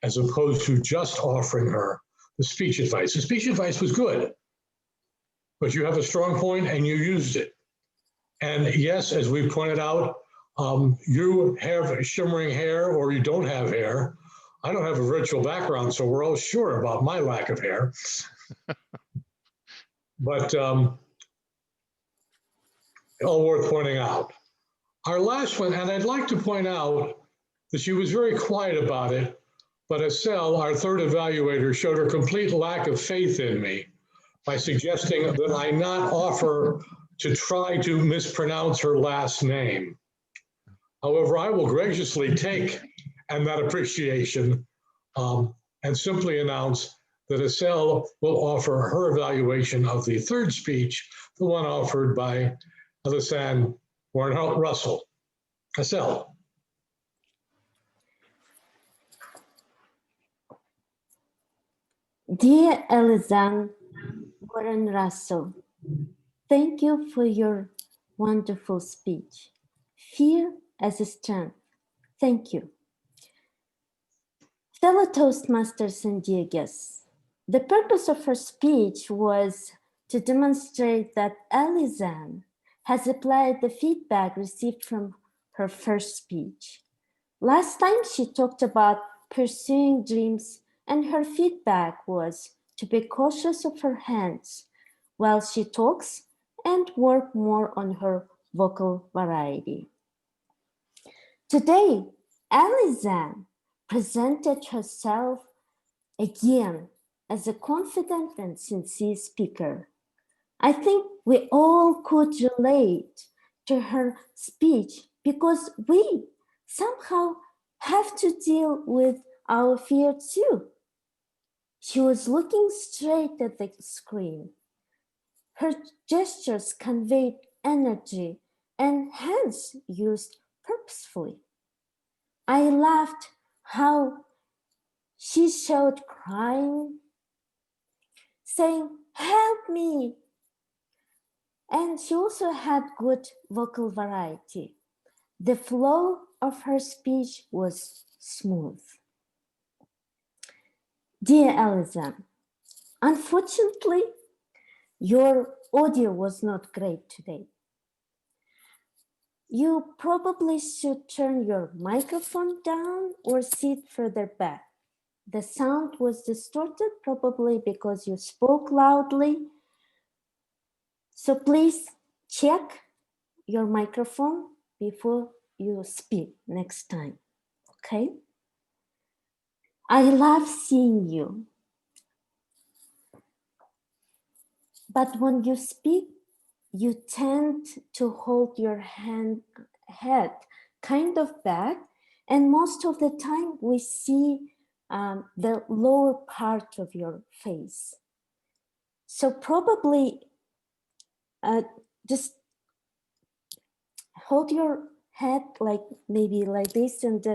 as opposed to just offering her the speech advice. The speech advice was good, but you have a strong point and you used it. And yes, as we pointed out, you have shimmering hair or you don't have hair. I don't have a virtual background, so we're all sure about my lack of hair. But all worth pointing out. Our last one, and I'd like to point out that she was very quiet about it, but Estelle, our third evaluator, showed her complete lack of faith in me by suggesting that I not offer to try to mispronounce her last name. However, I will graciously take that appreciation and simply announce that Estelle will offer her evaluation of the third speech, the one offered by Elizanne Warren-Russell. Estelle. Dear Elizanne Warren-Russell, thank you for your wonderful speech. Fear as a strength. Thank you. Fellow Toastmasters and dear guests, the purpose of her speech was to demonstrate that Elizanne has applied the feedback received from her first speech. Last time she talked about pursuing dreams, and her feedback was to be cautious of her hands while she talks and work more on her vocal variety. Today, Elizanne presented herself again as a confident and sincere speaker. I think we all could relate to her speech because we somehow have to deal with our fear too. She was looking straight at the screen. Her gestures conveyed energy and hands used purposefully. I laughed how she showed crying, saying, "Help me." And she also had good vocal variety. The flow of her speech was smooth. Dear Elizanne, unfortunately, your audio was not great today. You probably should turn your microphone down or sit further back. The sound was distorted, probably because you spoke loudly. So please check your microphone before you speak next time, okay? I love seeing you. But when you speak, you tend to hold your head kind of back, and most of the time we see the lower part of your face. So probably just hold your head like maybe like this, and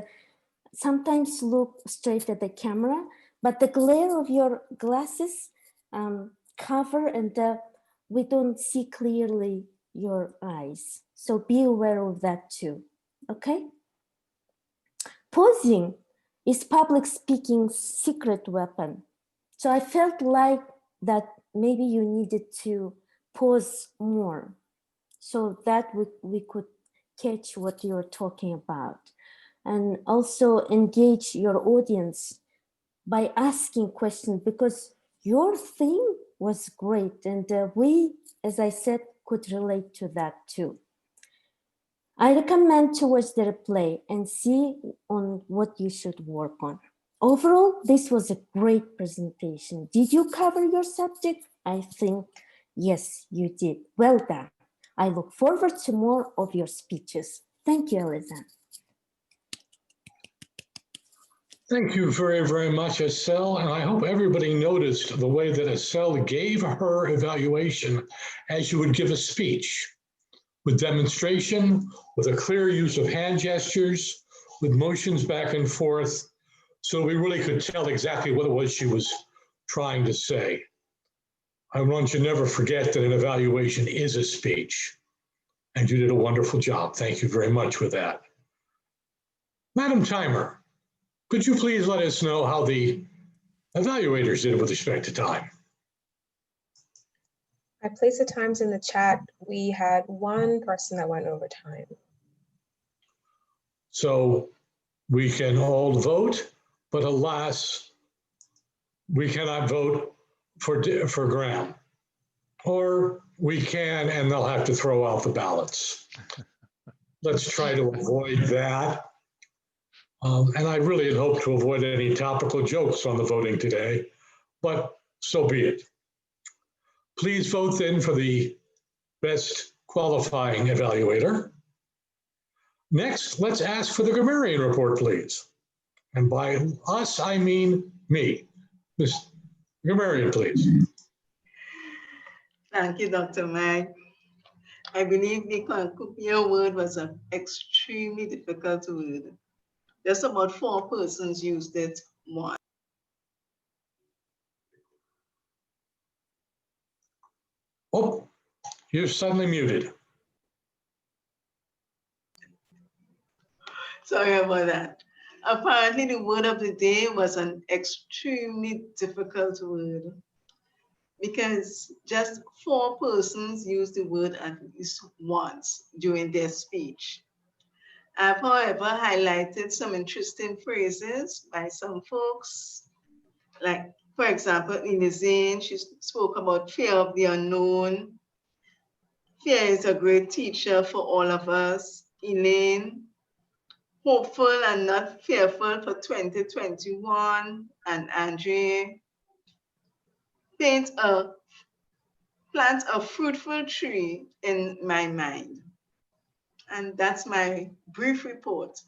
sometimes look straight at the camera, but the glare of your glasses cover, and we don't see clearly your eyes. So be aware of that too, okay? Posing is public speaking's secret weapon. So I felt like that maybe you needed to pause more so that we could catch what you're talking about. And also engage your audience by asking questions, because your theme was great, and we, as I said, could relate to that too. I recommend to watch the replay and see on what you should work on. Overall, this was a great presentation. Did you cover your subject? I think, yes, you did. Well done. I look forward to more of your speeches. Thank you, Elizanne. Thank you very, very much, Estelle. And I hope everybody noticed the way that Estelle gave her evaluation as you would give a speech, with demonstration, with a clear use of hand gestures, with motions back and forth, so we really could tell exactly what it was she was trying to say. I want you to never forget that an evaluation is a speech, and you did a wonderful job. Thank you very much for that. Madam Timer, could you please let us know how the evaluators did with respect to time? I placed the times in the chat. We had one person that went over time. So we can all vote, but alas, we cannot vote for Graham. Or we can, and they'll have to throw out the ballots. Let's try to avoid that. And I really had hoped to avoid any topical jokes on the voting today, but so be it. Please vote then for the best qualifying evaluator. Next, let's ask for the grammarian report, please. And by us, I mean me. Ms. Grammarian, please. Thank you, Dr. Mag. I believe the Cornucopia word was an extremely difficult word. Just about 4 persons used it once. Oh, you're suddenly muted. Sorry about that. Apparently, the word of the day was an extremely difficult word because just 4 persons used the word at least once during their speech. I've, however, highlighted some interesting phrases by some folks. Like, for example, Elizanne, she spoke about fear of the unknown. Fear is a great teacher for all of us. Elaine, hopeful and not fearful for 2021. And Andriy, plant a fruitful tree in my mind. And that's my brief report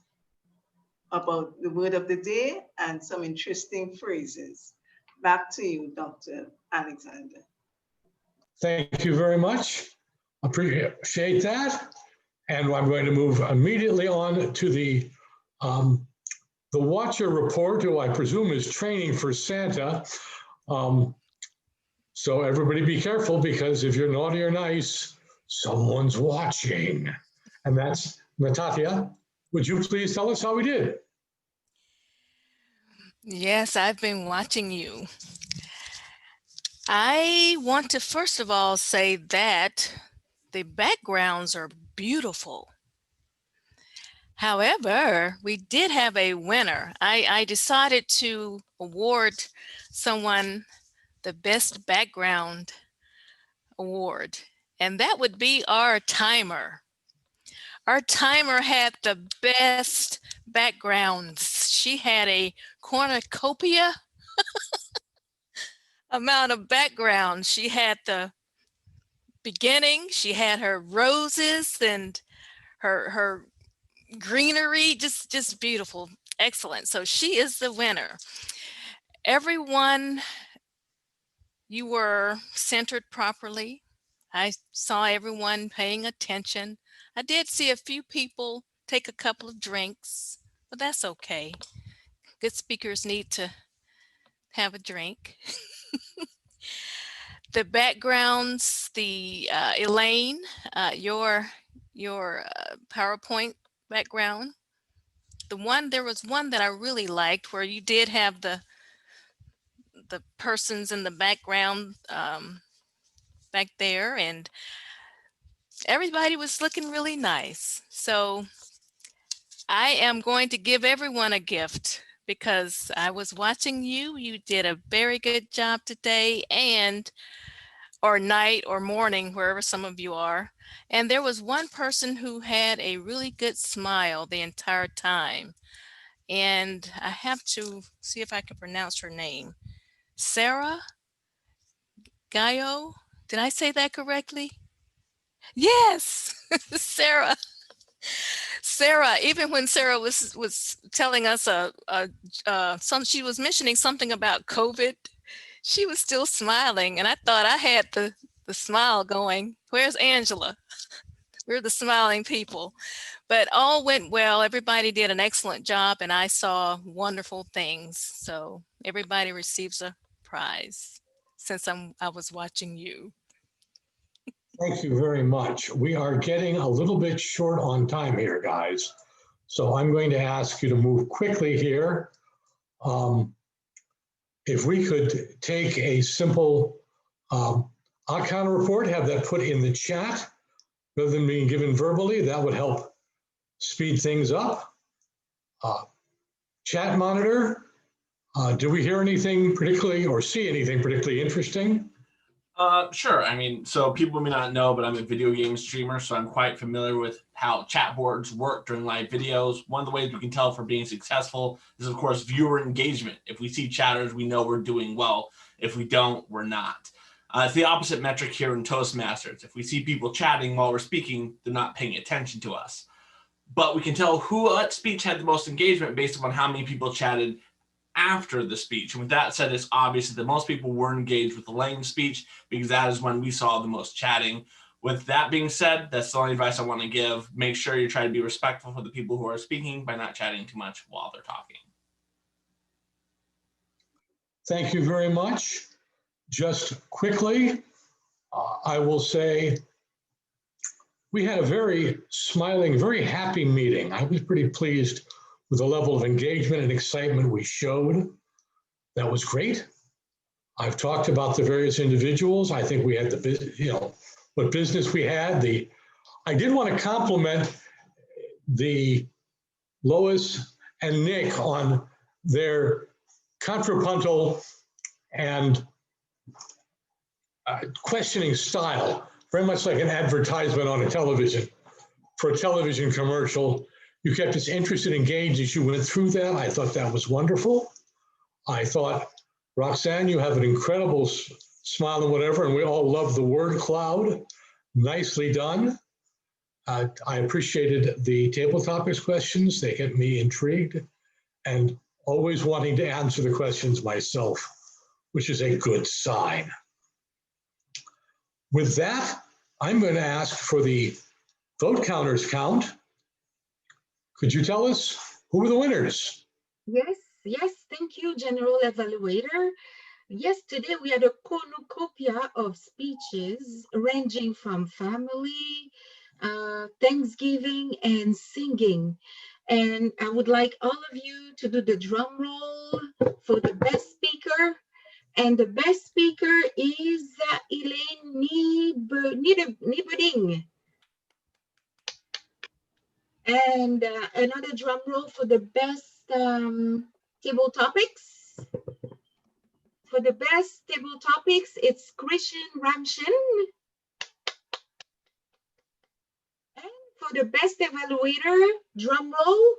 about the word of the day and some interesting phrases. Back to you, Dr. Alexander. Thank you very much. Appreciate that. And I'm going to move immediately on to the Watcher report, who I presume is training for Santa. So everybody be careful, because if you're naughty or nice, someone's watching. And that's Natasha. Would you please tell us how we did? Yes, I've been watching you. I want to first of all say that the backgrounds are beautiful. However, we did have a winner. I decided to award someone the best background award, and that would be our timer. Our timer had the best backgrounds. She had a cornucopia amount of background. She had the beginning, she had her roses and her greenery, just beautiful, excellent. So she is the winner. Everyone, you were centered properly. I saw everyone paying attention. I did see a few people take a couple of drinks, but that's okay. Good speakers need to have a drink. The backgrounds, the Elaine, your PowerPoint background. There was one that I really liked, where you did have the persons in the background back there, and everybody was looking really nice. So I am going to give everyone a gift, because I was watching you. You did a very good job today, or night or morning, wherever some of you are. And there was one person who had a really good smile the entire time. And I have to see if I can pronounce her name. Sarah Gayo. Did I say that correctly? Yes, Sarah. Sarah, even when Sarah was telling us she was mentioning something about COVID, she was still smiling, and I thought I had the smile going. Where's Angela? We're the smiling people. But all went well. Everybody did an excellent job, and I saw wonderful things. So everybody receives a prize since I was watching you. Thank you very much. We are getting a little bit short on time here, guys. So I'm going to ask you to move quickly here. If we could take a simple account report, have that put in the chat rather than being given verbally, that would help speed things up. Chat monitor, do we hear anything particularly or see anything particularly interesting? Sure. I mean, so people may not know, but I'm a video game streamer, so I'm quite familiar with how chat boards work during live videos. One of the ways we can tell if we're being successful is, of course, viewer engagement. If we see chatters, we know we're doing well. If we don't, we're not. It's the opposite metric here in Toastmasters. If we see people chatting while we're speaking, they're not paying attention to us. But we can tell what speech had the most engagement based upon how many people chatted after the speech. And with that said, it's obvious that most people were engaged with Elaine's speech because that is when we saw the most chatting. With that being said, that's the only advice I want to give. Make sure you try to be respectful for the people who are speaking by not chatting too much while they're talking. Thank you very much. Just quickly, I will say we had a very smiling, very happy meeting. I was pretty pleased with the level of engagement and excitement we showed. That was great. I've talked about the various individuals. I think we had what business we had. I did want to compliment the Lois and Nick on their contrapuntal and questioning style, very much like an advertisement on a television, for a television commercial. You kept us interested, engaged as you went through that. I thought that was wonderful. I thought, Roxanne, you have an incredible smile and whatever, and we all love the word cloud. Nicely done. I appreciated the table topics questions. They kept me intrigued and always wanting to answer the questions myself, which is a good sign. With that, I'm going to ask for the vote counters count. Could you tell us who were the winners? Yes, thank you, General Evaluator. Yes, today we had a cornucopia of speeches ranging from family, Thanksgiving, and singing. And I would like all of you to do the drum roll for the best speaker. And the best speaker is Elaine Nieberding. And another drum roll for the best table topics. For the best table topics, it's Christian Ramshin. And for the best evaluator, drum roll,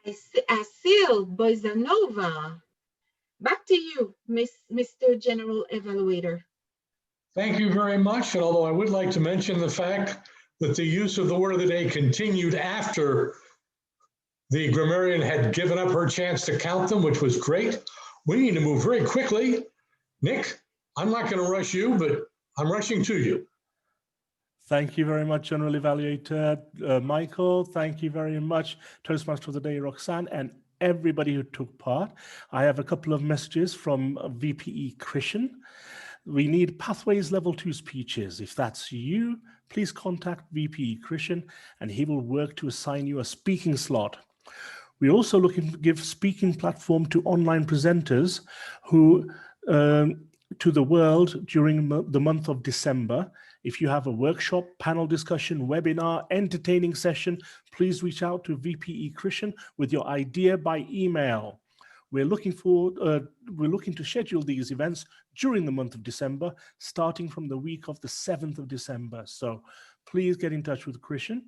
Asil Boisanova. Back to you, Mr. General Evaluator. Thank you very much. And although I would like to mention the fact that the use of the word of the day continued after the grammarian had given up her chance to count them, which was great. We need to move very quickly. Nick, I'm not going to rush you, but I'm rushing to you. Thank you very much, General Evaluator Michael. Thank you very much, Toastmaster of the Day, Roxanne, and everybody who took part. I have a couple of messages from VPE Christian. We need Pathways Level 2 speeches. If that's you, please contact VPE Christian and he will work to assign you a speaking slot. We're also looking to give speaking platform to online presenters who to the world during the month of December. If you have a workshop, panel discussion, webinar, entertaining session, please reach out to VPE Christian with your idea by email. We're looking to schedule these events during the month of December, starting from the week of the 7th of December. So please get in touch with Christian.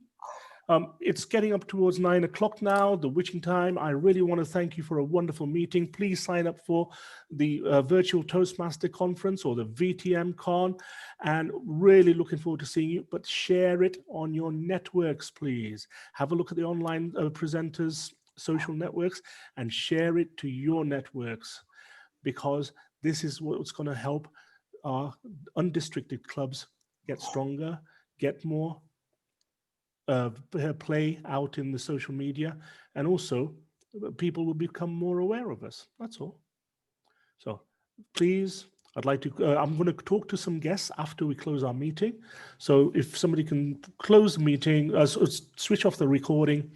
It's getting up towards 9 o'clock now, the witching time. I really want to thank you for a wonderful meeting. Please sign up for the virtual Toastmaster conference or the VTM Con, and really looking forward to seeing you. But share it on your networks, please. Have a look at the online presenters' social networks and share it to your networks, because this is what's going to help our undistricted clubs get stronger, get more play out in the social media, and also people will become more aware of us. That's all. So please, I'd like to, I'm going to talk to some guests after we close our meeting. So if somebody can close the meeting, switch off the recording,